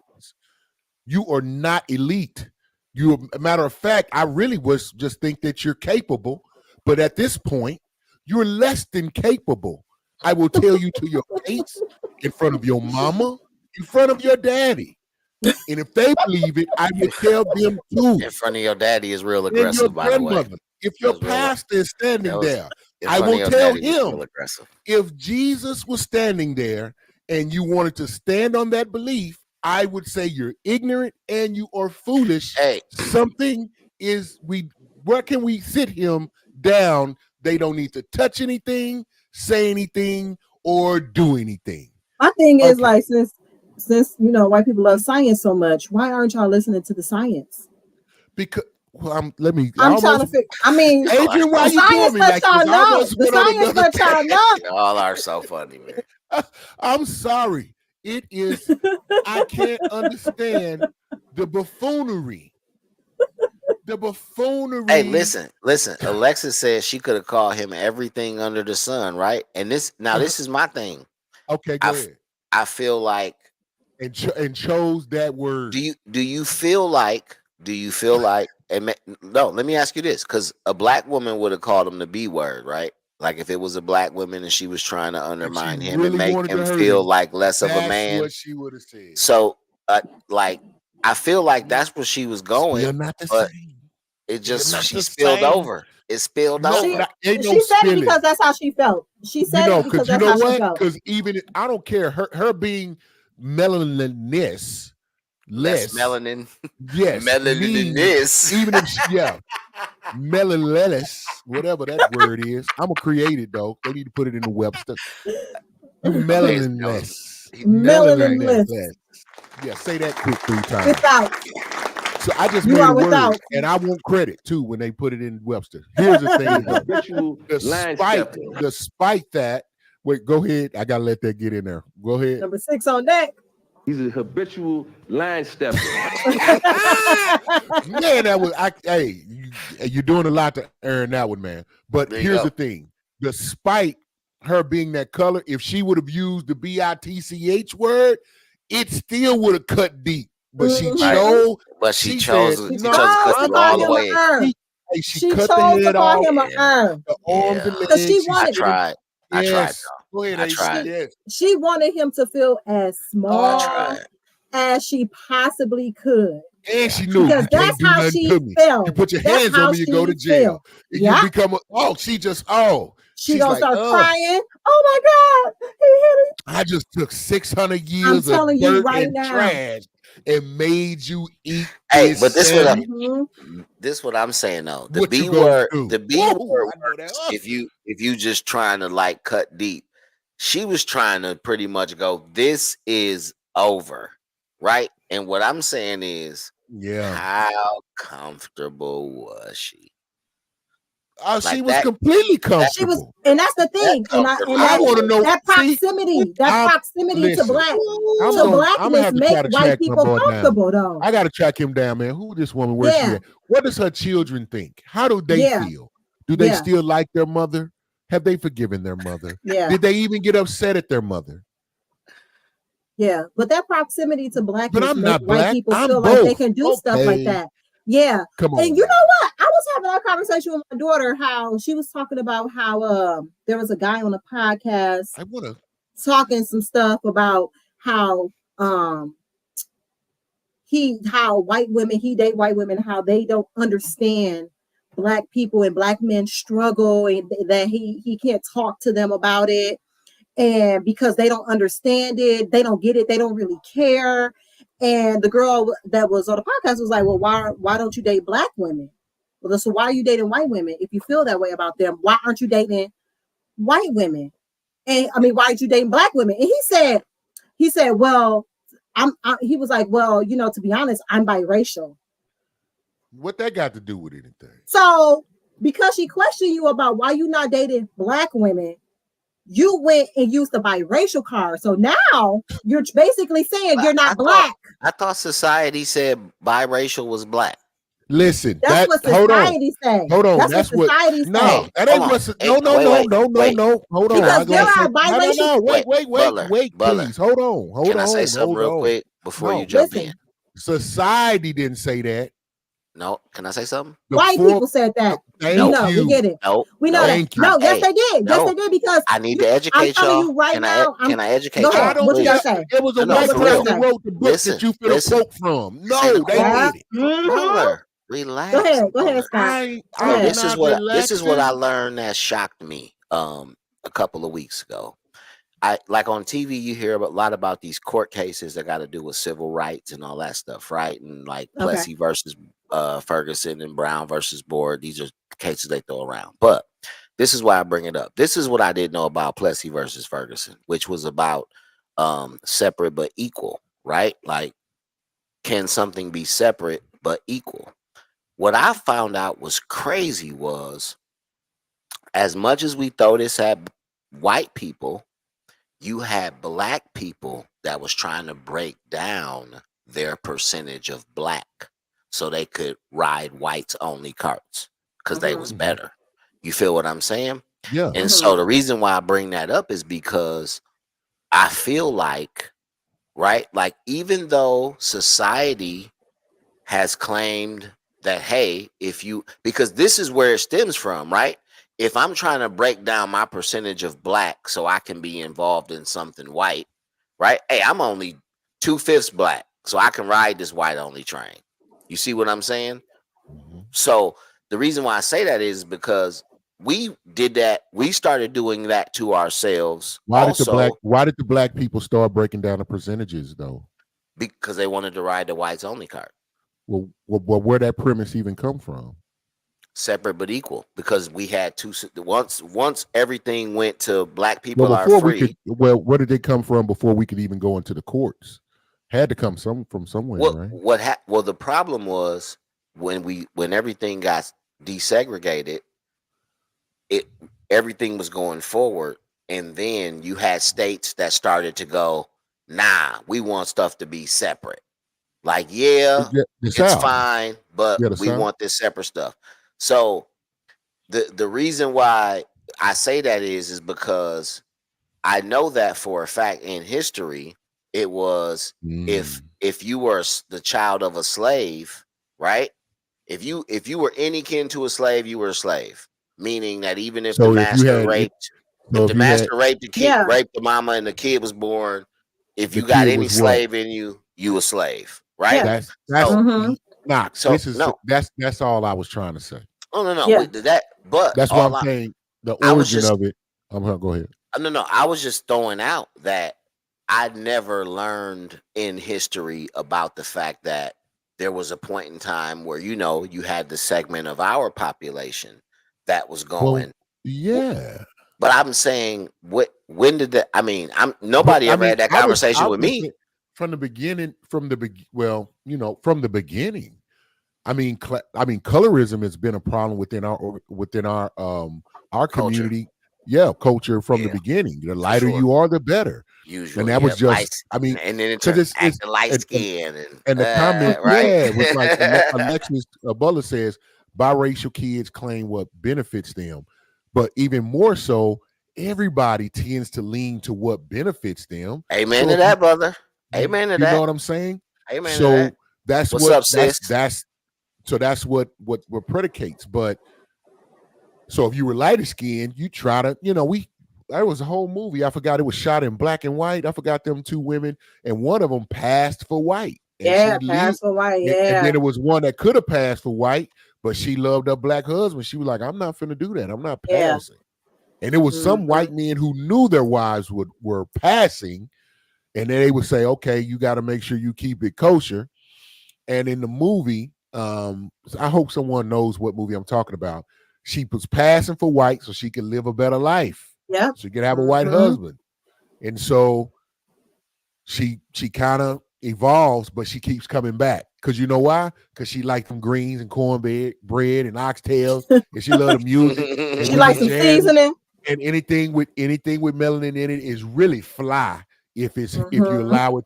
You are not elite. A matter of fact, I really was just think that you're capable, but at this point, you're less than capable. I will tell you to your face, in front of your mama, in front of your daddy. And if they believe it, I will tell them too. In front of your daddy is real aggressive, by the way. If your pastor is standing there, I will tell him, if Jesus was standing there and you wanted to stand on that belief, I would say you're ignorant and you are foolish. Hey, something is, where can we sit him down? They don't need to touch anything, say anything, or do anything. My thing is, like, since white people love science so much, why aren't y'all listening to the science? Because I'm trying to figure. I mean, Adrian, why you doing me like this? The science let y'all know. Y'all are so funny, man. I'm sorry. It is. I can't understand the buffoonery. The buffoonery. Hey, listen. Alexis said she could have called him everything under the sun, right? And this is my thing. Okay, go ahead. I feel like and chose that word. Do you feel like? No, let me ask you this, because a black woman would have called him the B word, right? Like if it was a black woman and she was trying to undermine him and make him feel like less of a man. That's what she would have said. So, like, I feel like that's where she was going. You're not the same. It just she spilled over. It spilled over. She said it because that's how she felt. She said it because that's how she felt. Because even I don't care, her being melanin-ness, less melanin. Yes, melanin-ness. Even if melanin-less, whatever that word is. I'm gonna create it though. They need to put it in the Webster. Melanin-less. Melanin-less. Yeah, say that quick 3 times. Without. So I just made a word, and I want credit too when they put it in Webster. Here's the thing: despite that, wait, go ahead. I gotta let that get in there. Go ahead. Number 6 on deck. He's a habitual line stepper. Man, that was you're doing a lot to earn that one, man. But here's the thing: despite her being that color, if she would have used the bitch word, it still would have cut deep. But she chose. But she chose to cut all the way. She cut the head off. The arms and legs. She wanted. I tried. Go ahead, I tried. She wanted him to feel as small as she possibly could. And she knew because that's how she felt. You put your hands on me, you go to jail. You become she's gonna start crying. Oh my God, he hit it. I just took 600 years of dirt and trash and made you eat. Hey, but this what I'm saying though. The B word, if you just trying to like cut deep, she was trying to pretty much go, this is over, right? And what I'm saying is, how comfortable was she? Oh, she was completely comfortable. She was, and that's the thing. And I want to know that proximity. Proximity to blackness make white people comfortable, though. I got to track him down, man. Who this woman? Where she at? What does her children think? How do they feel? Do they still like their mother? Have they forgiven their mother? Did they even get upset at their mother? Yeah, but that proximity to blackness but I'm not white black. people I'm feel both. like they can do stuff like that. Yeah. Come on. And you know what? I was having a conversation with my daughter, how she was talking about how there was a guy on a podcast talking some stuff about how he date white women, how they don't understand black people and black men struggle, and that he can't talk to them about it. And because they don't understand it, they don't get it, they don't really care. And the girl that was on the podcast was like, well, why don't you date black women? Well, so why are you dating white women? If you feel that way about them, why aren't you dating white women? And I mean, why aren't you dating black women? And he said, well, he was like, well, to be honest, I'm biracial. What that got to do with anything? So because she questioned you about why you not dating black women, you went and used the biracial card. So now you're basically saying you're not black. I thought society said biracial was black. Listen, that's what society says. Hold on. That's what society says. No, that ain't what. No. Hold on. Because there are biracial. No. Wait, please. Hold on. Can I say something real quick before you jump in? Society didn't say that. No, can I say something? White people said that. We get it. We know that. No, yes, they did. Yes, they did, because I need to educate y'all. You right now. Can I educate y'all? What you gotta say? It was a white person that wrote the book that you could have quote from. No, they did it. Relax. Go ahead, Scott. This is what I learned that shocked me a couple of weeks ago. I like on TV, you hear a lot about these court cases that got to do with civil rights and all that stuff, right? And like Plessy versus Ferguson and Brown versus Board. These are cases they throw around. But this is why I bring it up. This is what I didn't know about Plessy versus Ferguson, which was about separate but equal, right? Like, can something be separate but equal? What I found out was crazy was, as much as we throw this at white people, you had black people that was trying to break down their percentage of black so they could ride whites only carts because they was better. You feel what I'm saying? Yeah. And so the reason why I bring that up is because I feel like, right, like even though society has claimed that, hey, because this is where it stems from, right? If I'm trying to break down my percentage of black so I can be involved in something white, right? Hey, I'm only 2/5 black, so I can ride this white only train. You see what I'm saying? So the reason why I say that is because we did that. We started doing that to ourselves. Why did the black people start breaking down the percentages though? Because they wanted to ride the whites only cart. Well, where that premise even come from? Separate but equal, because we had two. Once everything went to black people are free. Where did they come from before we could even go into the courts? Had to come from somewhere, right? Well, the problem was when everything got desegregated, everything was going forward, and then you had states that started to go, nah, we want stuff to be separate. Like, it's fine, but we want this separate stuff. So the reason why I say that is because I know that for a fact in history, it was if you were the child of a slave, right? If you were any kin to a slave, you were a slave. Meaning that even if the master raped, if the master raped the kid, raped the mama, and the kid was born, if you got any slave in you, you a slave, right? That's Knox. So this is that's all I was trying to say. Oh no, but that's why I'm saying the origin of it. I'm gonna go ahead. No, I was just throwing out that I never learned in history about the fact that there was a point in time where you had the segment of our population that was going. Well, but I'm saying, when did that? I mean, nobody ever had that conversation with me from the beginning. From the beginning. I mean, colorism has been a problem within our community. Culture from the beginning. The lighter you are, the better. Usually, and that was just. And then it's light skin and the comment, right? was like Alexis Butler says, biracial kids claim what benefits them, but even more so, everybody tends to lean to what benefits them. Amen to that, brother. Amen to that. You know what I'm saying? Amen. So to that. that's What's what up, sis? that's what predicates. But so if you were lighter skinned, you try to, there was a whole movie. I forgot, it was shot in black and white. I forgot them two women, and one of them passed for white. Passed for white. And then it was one that could have passed for white, but she loved her black husband. She was like, I'm not finna do that. I'm not passing. And it was some white men who knew their wives were passing, and then they would say, okay, you got to make sure you keep it kosher. And in the movie, I hope someone knows what movie I'm talking about. She was passing for white so she could live a better life. Yeah. She could have a white husband. And so she kind of evolves, but she keeps coming back. Because you know why? Because she liked them greens and cornbread, bread and oxtails, and she loved the music. She likes some seasoning. And anything with melanin in it is really fly if you allow it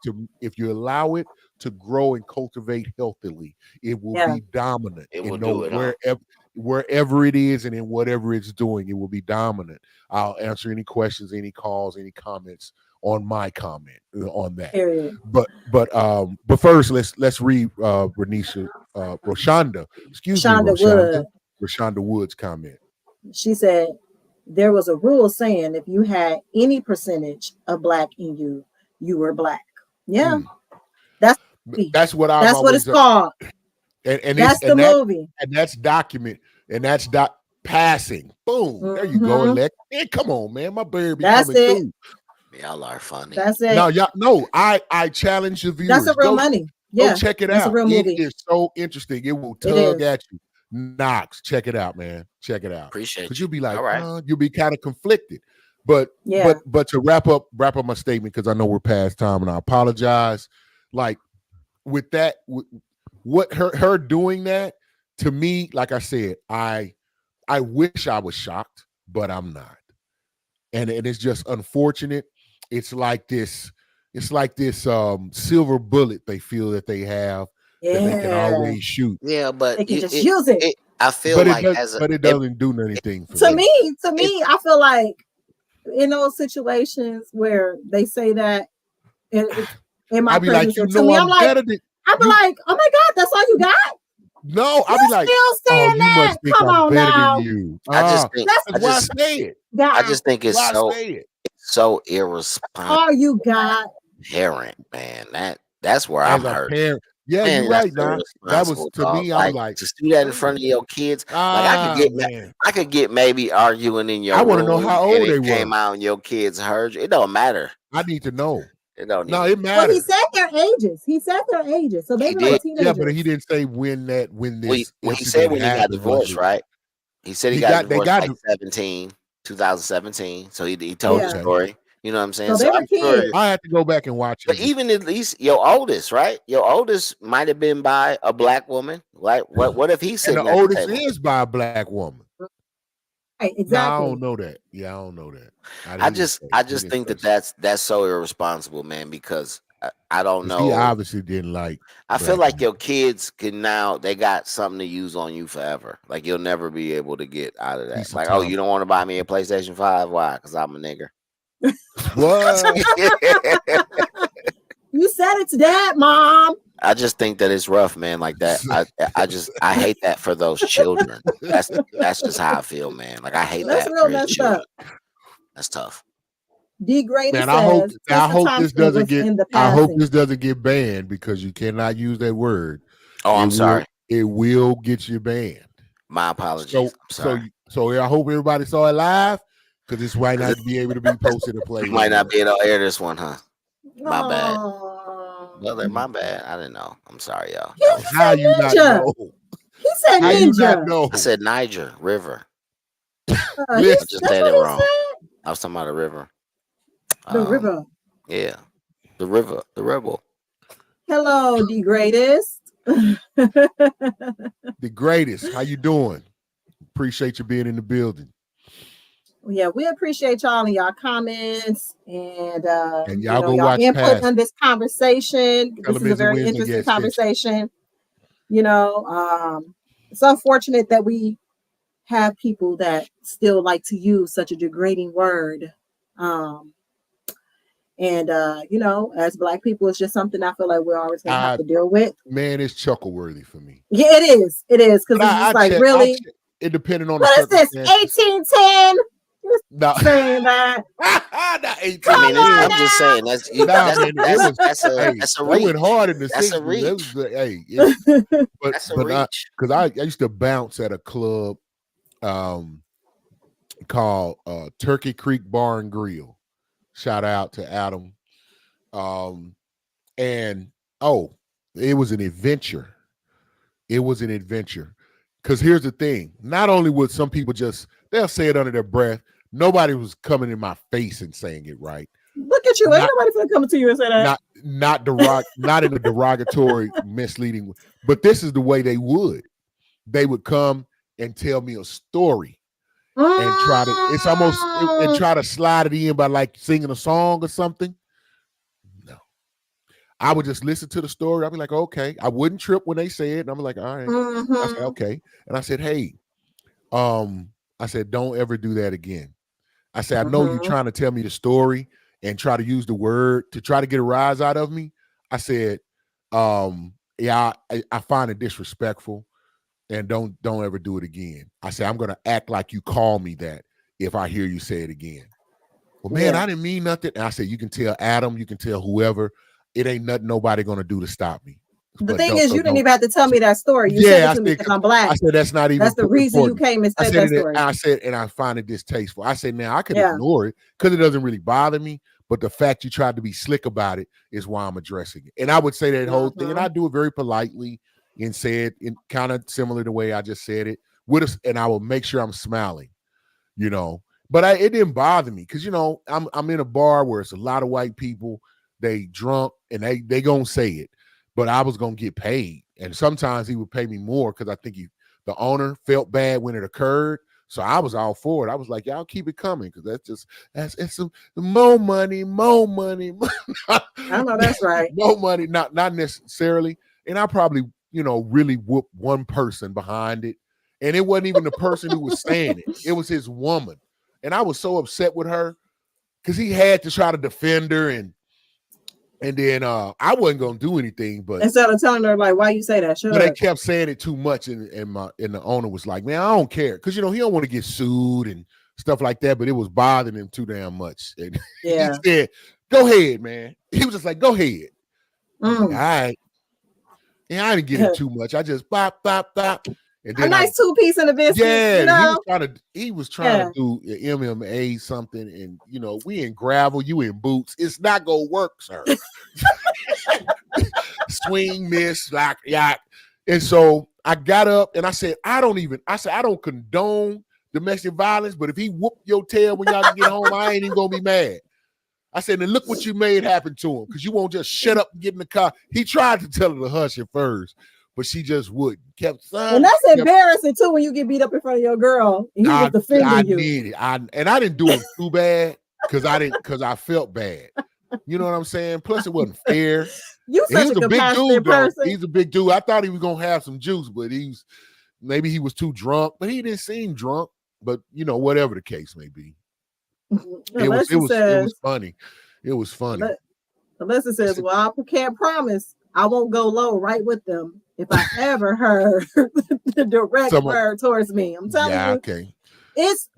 to grow and cultivate healthily. It will be dominant. It will do it wherever it is and in whatever it's doing, it will be dominant. I'll answer any questions, any calls, any comments on my comment on that. But first, let's read Rashonda Wood's comment. She said there was a rule saying if you had any percentage of black in you, you were black. Yeah. That's what it's called. And that's the movie. And that's document. And that's passing. Boom. There you go, Alex. Man, come on, man. My bird be coming through. Y'all are funny. That's it. No, I challenge the viewers. That's a real money. Yeah. Go check it out. A real movie. It is so interesting. It will tug at you. Knox, check it out, man. Check it out. Appreciate it. Because you'll be like, you'll be kind of conflicted. But to wrap up my statement, because I know we're past time and I apologize. Like with that, what her doing that, to me, like I said, I wish I was shocked, but I'm not. And it's just unfortunate. It's like this silver bullet they feel that they have that they can always shoot. Yeah, but they can just use it. I feel like it doesn't do anything for to me. I feel like in those situations where they say that in my presence, like, to me, I'm like, I'd be like, oh my God, that's all you got? No, I'll be like, still saying that? Must think Come I'm on better now. than you. I just think it's so irresponsible. All you got, parent, man. That's where I'm hurt. Yeah, man, you're right. Now that was to me. I'm like, to do that in front of your kids. I could get maybe arguing in your. I want to know how old they came out and your kids heard you. It don't matter. I need to know. It don't. No, it matters. Well, he said their ages. So they were like teenagers. Yeah, but he didn't say when this. Well, he said when he got divorced, right? He said he got divorced like 2017. So he told the story. You know what I'm saying? So I'm sure I have to go back and watch it. But even at least your oldest, right? Your oldest might have been by a black woman. Like what if he's sitting the oldest is by a black woman? Right, exactly. No, I don't know that. Yeah, I don't know that. I just think that's so irresponsible, man, because I don't know. He obviously didn't like. I feel like your kids can now. They got something to use on you forever. Like you'll never be able to get out of that. Like, oh, you don't want to buy me a PlayStation 5? Why? Because I'm a nigger. What? You said it to Dad, Mom. I just think that it's rough, man. Like that. I hate that for those children. That's just how I feel, man. Like I hate that for his children. That's tough. Degraded. Man, I hope this doesn't get banned because you cannot use that word. Oh, I'm sorry. It will get you banned. My apologies. So I hope everybody saw it live because this might not be able to be posted and played. Might not be able to air this one, huh? My bad. Well, my bad. I didn't know. I'm sorry, y'all. How you not know? He said ninja. I said Niger River. I just said it wrong. I was talking about a river. The river. Yeah. The river. The rebel. Hello, the greatest. The greatest. How you doing? Appreciate you being in the building. Yeah, we appreciate y'all and y'all comments and y'all go watch input on this conversation. This is a very interesting conversation. You know, it's unfortunate that we have people that still like to use such a degrading word. You know, as Black people, it's just something I feel like we're always gonna have to deal with. Man, it's chuckle worthy for me. Yeah, it is. It is because it's just like really. It depending on what is this? 1810. No. Saying that. Not 18. I'm just saying that's a reach. It went hard in the That's 60s. a reach. That's a reach. Because I used to bounce at a club called Turkey Creek Bar and Grill. Shout out to Adam. And it was an adventure. It was an adventure. Because here's the thing. Not only would some people they'll say it under their breath. Nobody was coming in my face and saying it right. Look at you. Ain't nobody coming to you and say that. Not in a derogatory, misleading, but this is the way they would. They would come and tell me a story and try to slide it in by like singing a song or something. No. I would just listen to the story. I'd be like, okay. I wouldn't trip when they say it. And I'm like, all right. I said, okay. And I said, hey, I said, don't ever do that again. I said, I know you're trying to tell me the story and try to use the word to try to get a rise out of me. I said, I find it disrespectful and don't ever do it again. I said, I'm going to act like you call me that if I hear you say it again. Well, man, I didn't mean nothing. And I said, you can tell Adam, you can tell whoever, it ain't nothing nobody going to do to stop me. The thing is, you didn't even have to tell me that story. You said it to me because I'm Black. I said that's not even. That's the reason you came and said that story. I said, and I find it distasteful. I said, now I can ignore it because it doesn't really bother me. But the fact you tried to be slick about it is why I'm addressing it. And I would say that whole thing, and I do it very politely and say it in kind of similar to the way I just said it. And I will make sure I'm smiling, you know. But it didn't bother me because I'm in a bar where it's a lot of white people. They drunk and they gonna say it. But I was going to get paid. And sometimes he would pay me more because I think the owner felt bad when it occurred. So I was all for it. I was like, y'all keep it coming because it's some more money. I know that's right. More money, not necessarily. And I probably, really whooped one person behind it. And it wasn't even the person who was saying it. It was his woman. And I was so upset with her because he had to try to defend her and then I wasn't gonna do anything, but instead of telling her like, why you say that? But they kept saying it too much, and the owner was like, man, I don't care, because he don't want to get sued and stuff like that. But it was bothering him too damn much. And he said, "Go ahead, man." He was just like, "Go ahead." Like, all right. Yeah, I didn't get it too much. I just bop. And then a nice 2-piece in the biscuit. Yeah, he was trying to do MMA something, and we in gravel, you in boots. It's not gonna work, sir. Swing, miss, like yacht. And so I got up and I said, I don't condone domestic violence, but if he whoop your tail when y'all get home, I ain't even gonna be mad. I said, and look what you made happen to him, because you won't just shut up and get in the car. He tried to tell her to hush at first, but she just wouldn't. And that's embarrassing too when you get beat up in front of your girl and he was defending you. I didn't do it too bad because I felt bad. You know what I'm saying? Plus, it wasn't fair. You such a big dude, person. Though. He's a big dude. I thought he was gonna have some juice, but maybe he was too drunk, but he didn't seem drunk. But you know, whatever the case may be, it was funny. It was funny. Alyssa says, "Well, I can't promise I won't go low right with them if I ever heard the direct word towards me." I'm telling you, okay. It's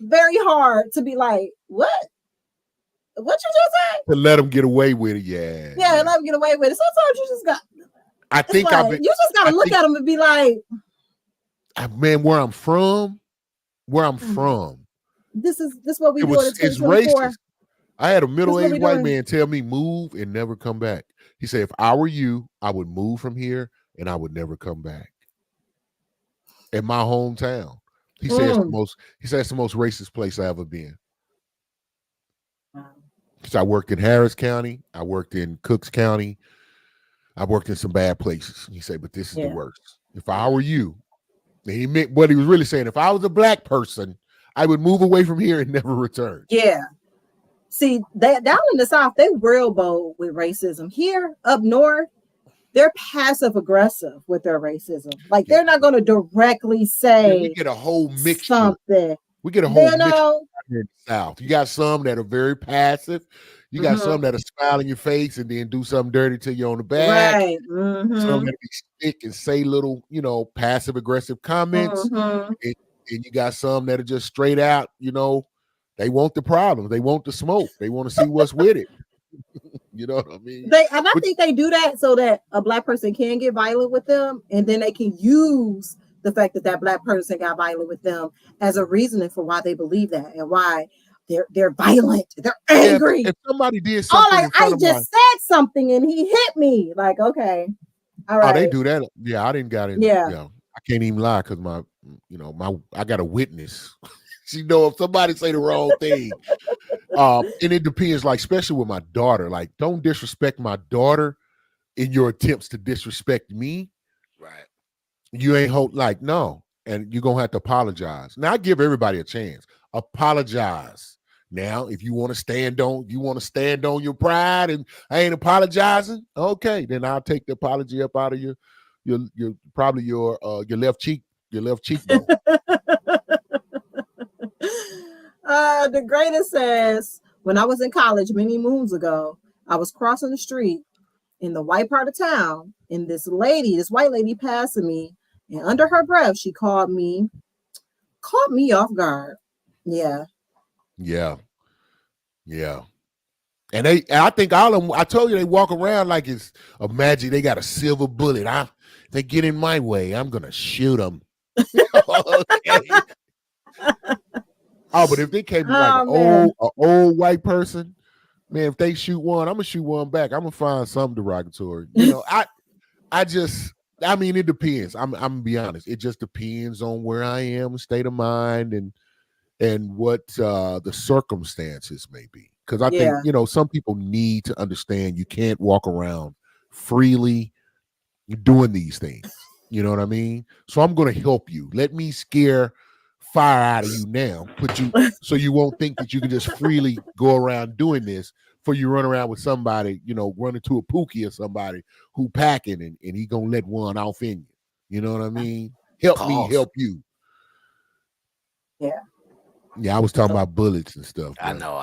very hard to be like, what you just say? To let them get away with it, yeah. Yeah, let them get away with it. Sometimes you just got. You just got to look at them and be like, man, where I'm from. This is what we do. It's racist. I had a middle-aged white man tell me move and never come back. He said, if I were you, I would move from here and I would never come back. In my hometown. He said it's the most racist place I ever been. So I worked in Harris County, I worked in Cooks County, I worked in some bad places. He said, but this is the worst. If I were you, and he meant what he was really saying. If I was a black person, I would move away from here and never return. Yeah. See, down in the South, they real bold with racism. Here up north, they're passive aggressive with their racism. Like they're not going to directly say we get a whole mixture. Something. We get a whole mixture here in the South. You got some that are very passive. You got some that are smile in your face and then do something dirty to you on the back. Right. Some that be stick and say little, passive aggressive comments. And you got some that are just straight out, they want the problem. They want the smoke. They want to see what's with it. You know what I mean? I think they do that so that a black person can get violent with them, and then they can use the fact that black person got violent with them as a reasoning for why they believe that and why they're violent. They're angry. If somebody did something, I just said something and he hit me. Like, okay, all right. Oh, they do that. Yeah, I didn't got it. Yeah, I can't even lie because I got a witness. If somebody say the wrong thing, and it depends. Like, especially with my daughter, like, don't disrespect my daughter in your attempts to disrespect me. Right. You ain't no, and you're gonna have to apologize. Now I give everybody a chance. Apologize. Now, if you want to stand on your pride and I ain't apologizing, okay, then I'll take the apology up out of your probably your left cheekbone. The greatest says, when I was in college many moons ago, I was crossing the street in the white part of town, and this white lady passing me, and under her breath, she caught me off guard. Yeah. And I think all of them, I told you, they walk around like it's a magic. They got a silver bullet. They get in my way, I'm gonna shoot them. Okay. Oh, but if they came like an old white person, man, if they shoot one, I'm gonna shoot one back. I'm gonna find something derogatory. It depends. I'm gonna be honest. It just depends on where I am, state of mind, and what the circumstances may be. Because I think, some people need to understand you can't walk around freely doing these things. You know what I mean? So I'm gonna help you. Let me scare fire out of you now, so you won't think that you can just freely go around doing this. For you run around with somebody, run into a Pookie or somebody who packing and he gonna let one off in you. You know what I mean? Help me help you. Yeah. Yeah, I was talking about bullets and stuff. I know.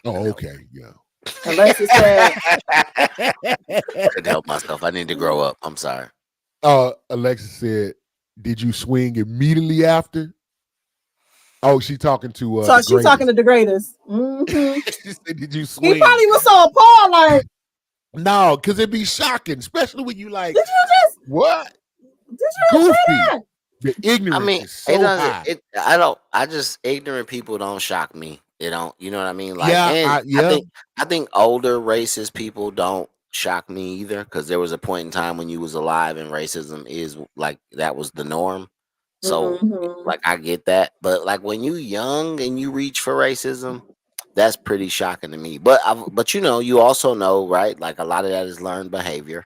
Oh, okay, yeah. Unless it said, couldn't help myself. I need to grow up. I'm sorry. Alexis said, "Did you swing immediately after?" Oh, she talking to so she's talking to the greatest. She said, "Did you swing?" He probably was so appalled, like, no, because it'd be shocking, especially when you like, did you just what? Did you Goofy. say that? The ignorance is so high. I just ignorant people don't shock me. They don't, you know what I mean? Like, yeah. I think older racist people don't shock me either, because there was a point in time when you was alive and racism is like that was the norm. So like I get that, but like when you young and you reach for racism, that's pretty shocking to me. But you also know, right? Like a lot of that is learned behavior.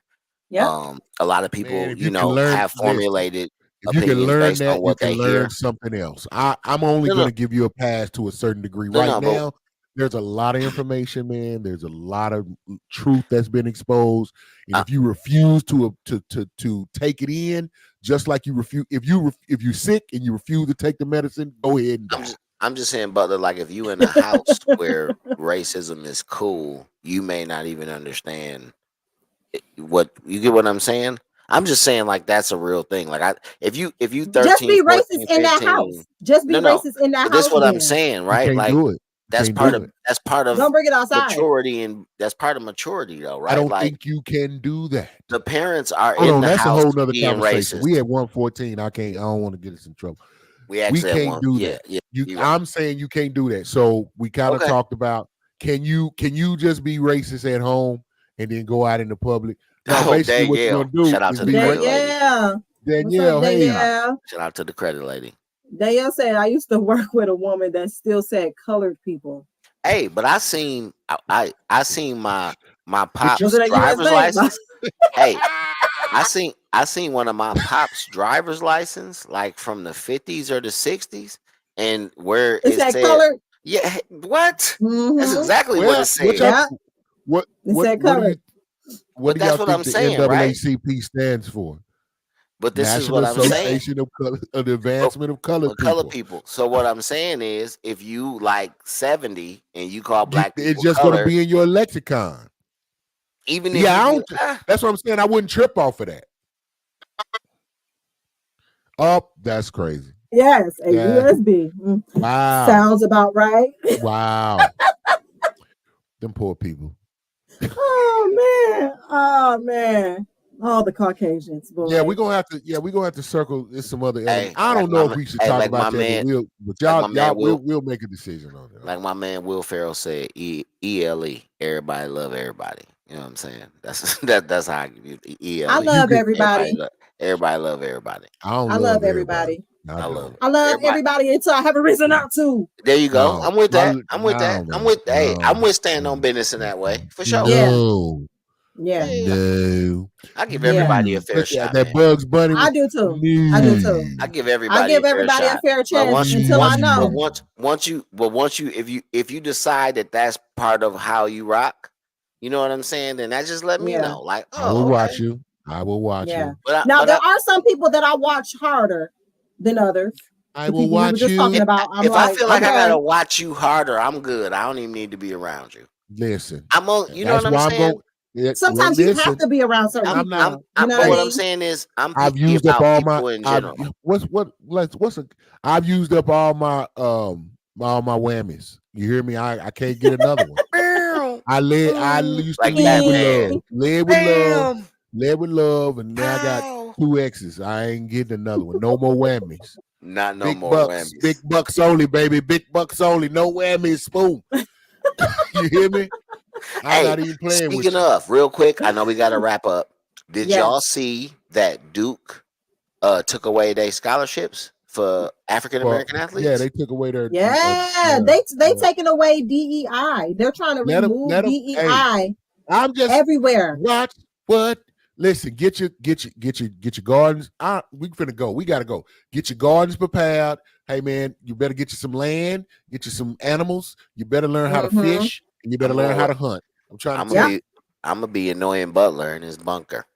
Yeah. A lot of people, have formulated if you can opinions learn based that, on what you can they learn hear. something else. I'm only going to give you a pass to a certain degree now. there's a lot of information, man. There's a lot of truth that's been exposed, and if you refuse to take it in, just like you refuse, if you're sick and you refuse to take the medicine, go ahead and die. I'm just saying, Butler, like if you in a house where racism is cool, you may not even understand what you get. What I'm saying? I'm just saying, like that's a real thing. Like if you 13, just be 14, racist 15, in that house. Just be racist in that house. That's what I'm saying, right? You can't like do it. that's part of don't bring it outside. Maturity, and that's part of maturity, though, right? I don't think you can do that. The parents are in the that's house a whole nother being conversation. racist. We at 114. I don't want to get us in trouble. We can't do that. Yeah, I'm saying you can't do that. So we kind of talked about can you just be racist at home and then go out in the public? No, basically what you're gonna do shout out to the credit lady. Danielle, hey. Shout out to the credit lady. Danielle said, I used to work with a woman that still said colored people. Hey, but I seen my pop's driver's license. Hey, I seen one of my pop's driver's license, like from the 50s or the 60s, and where it said colored. Yeah, what? Mm-hmm. That's exactly what it said. What said colored? What do y'all think the NAACP stands for? But this National is what I'm Association saying. of the Advancement of Colored People. So what I'm saying is, if you like 70 and you call black people, it's just going to be in your lexicon. Even if that's what I'm saying. I wouldn't trip off of that. Oh, that's crazy. Yes, a USB. Wow, sounds about right. Wow, them poor people. Oh man. All the Caucasians. Boy. Yeah, we're gonna have to circle this some other. I don't know if we should talk about that, but we'll make a decision on it. Like my man Will Ferrell said, ELE. Everybody love everybody. You know what I'm saying? That's how I give you ELE. I love everybody. Everybody love everybody. I love everybody. I love everybody until I have a reason not to. There you go. No, I'm with that. I'm with staying on business in that way for sure. No. Yeah. No. I give everybody a fair shot. That Bugs Bunny. I do too. No. I do too. I give everybody a fair chance until I know. Once you, if you decide that that's part of how you rock, you know what I'm saying? Then that just let me know. Like, I will watch you. I will watch you. Now there are some people that I watch harder than others. I will watch you. If I feel like I gotta watch you harder, I'm good. I don't even need to be around you. Listen, I'm on. You know what I'm saying? Sometimes you have to be around certain people. What I'm saying is, I've used up all my. I've used up all my whammies. You hear me? I can't get another one. I used to lead with love, and now I got 2 X's. I ain't getting another one. No more whammies. Not no big more bucks, whammies. Big bucks only, baby. Big bucks only. No whammies, spoon. You hear me? I'm not even playing with you. Speaking of, real quick, I know we got to wrap up. Did y'all see that Duke took away their scholarships for African American athletes? Yeah, they took away their. They taking away DEI. They're trying to remove DEI. Hey, I'm just everywhere. Watch what. Listen, get your gardens. We finna go. We gotta go. Get your gardens prepared. Hey man, you better get you some land. Get you some animals. You better learn how to fish. And you better learn how to hunt. I'm gonna be annoying Butler in his bunker.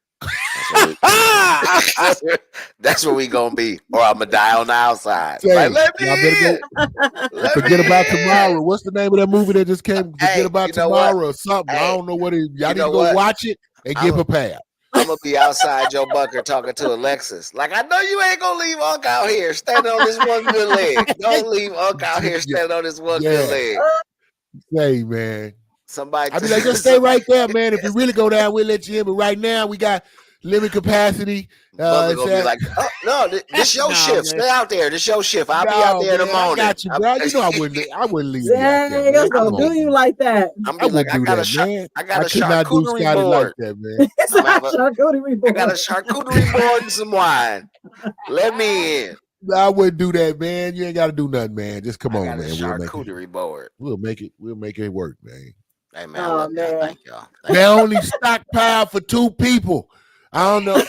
That's where we gonna be, or I'm gonna die on the outside. Say, like, Forget About Tomorrow. What's the name of that movie that just came? Forget About Tomorrow or something. I don't know what it is. Y'all need to go watch it and get prepared. I'm gonna be outside your bunker talking to Alexis. Like, I know you ain't gonna leave Unc out here standing on this one good leg. Don't leave Unc out here standing on this one good leg. Say, man. Somebody I be like, just stay right there, man. If you really go down, we'll let you in. But right now, we got limited capacity. Gonna be like, oh, no, this your shift. Man. Stay out there. This your shift. I'll be out there in the morning. I got you, bro. You know I wouldn't leave you out there. That's gonna do you like that. I'm like, I got a charcuterie board. Like that, man. I got a charcuterie board and some wine. Let me in. I wouldn't do that, man. You ain't got to do nothing, man. Just come on, man. Charcuterie board. We'll make it work, man. Hey, man. Thank y'all. They only stockpile for 2 people. I don't know.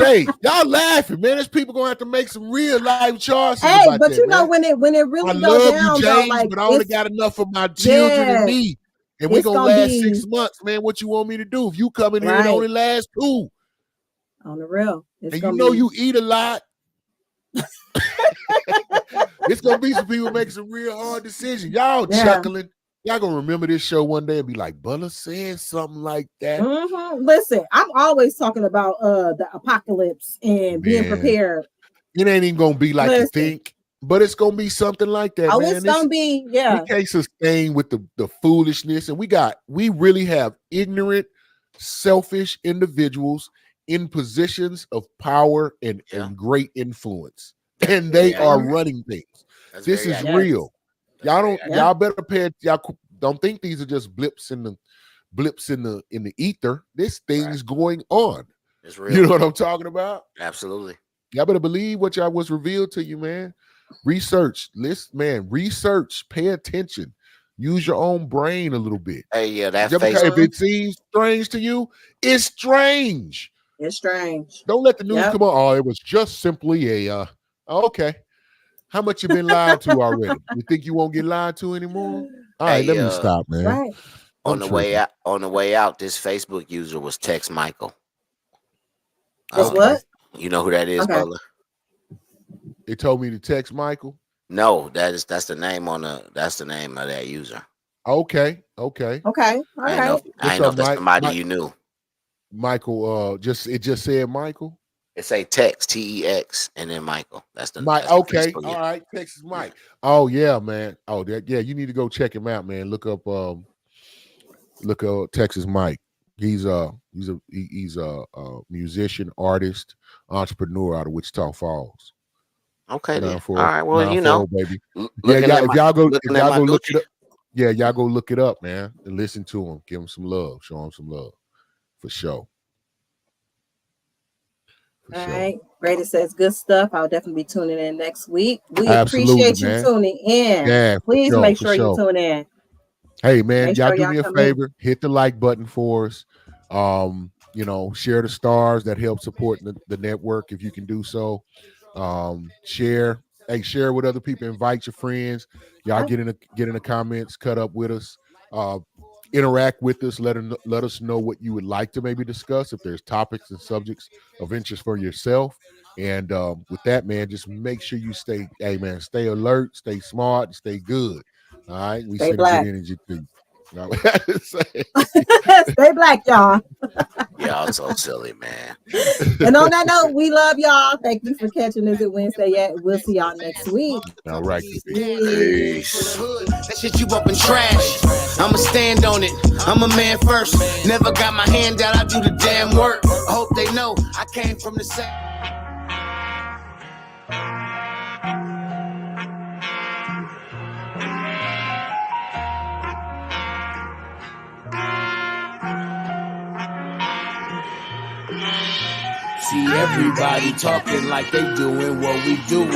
say, y'all laughing, man. There's people gonna have to make some real life choices. Hey, about but that, you know man. when it really I goes love down, you, though, James, like but I only got enough for my children and me. And we're gonna last 6 months, man. What you want me to do? If you come in here, it only lasts 2. On the real. And you know you eat a lot. It's gonna be some people making some real hard decisions. Y'all chuckling. Y'all gonna remember this show one day and be like, Butler said something like that. Listen, I'm always talking about the apocalypse and being prepared. It ain't even gonna be like you think, but it's gonna be something like that. Oh, man. it's gonna be, We can't sustain with the foolishness, and we really have ignorant, selfish individuals in positions of power and great influence, and they are running things. This is real. Y'all better pay. Y'all don't think these are just blips in the ether. This thing's going on. It's real. You know what I'm talking about? Absolutely. Y'all better believe what y'all was revealed to you, man. Research, research, pay attention. Use your own brain a little bit. Hey, that if it seems strange to you, it's strange. It's strange. Don't let the news come on. Oh, it was just simply a okay. How much you been lied to already? You think you won't get lied to anymore? All right, let me stop, man. Right. On the way out, this Facebook user was Tex Michael. What? You know who that is, Butler? They told me to text Michael. No, that's the name that's the name of that user. Okay. All right. I know if that's somebody you knew. Michael, it just said Michael. It say Tex, TEX, and then Michael. That's the Mike. Okay, all right. Texas Mike. Oh yeah, man. Oh, you need to go check him out, man. Look up Texas Mike. He's a musician, artist, entrepreneur out of Wichita Falls. Okay, then. All right. Well, baby. If y'all go look it up. Yeah, y'all go look it up, man, and listen to him. Give him some love. Show him some love, for sure. All right. Brady says good stuff. I'll definitely be tuning in next week. We appreciate you tuning in. Yeah, please make sure you tune in. Hey man, y'all do me a favor. Hit the like button for us. Share the stars. That helps support the network if you can do so. Share with other people. Invite your friends. Y'all get in the comments. Cut up with us. Interact with us. Let us know what you would like to maybe discuss. If there's topics and subjects of interest for yourself. And with that, man, just make sure you stay alert, stay smart, stay good. All right, we send good energy to you. Stay black, y'all. Y'all so silly, man. And on that note, we love y'all. Thank you for catching us at Wednesday. We'll see y'all next week. All right. Peace. That shit you up in trash. I'ma stand on it. I'm a man first. Never got my hand out. I do the damn work. I hope they know I came from the same. See everybody talking like they doing what we doing,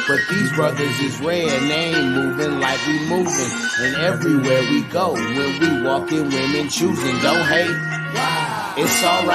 but these brothers is rare and they ain't moving like we moving. And everywhere we go, when we walking, women choosing. Don't hate, it's alright.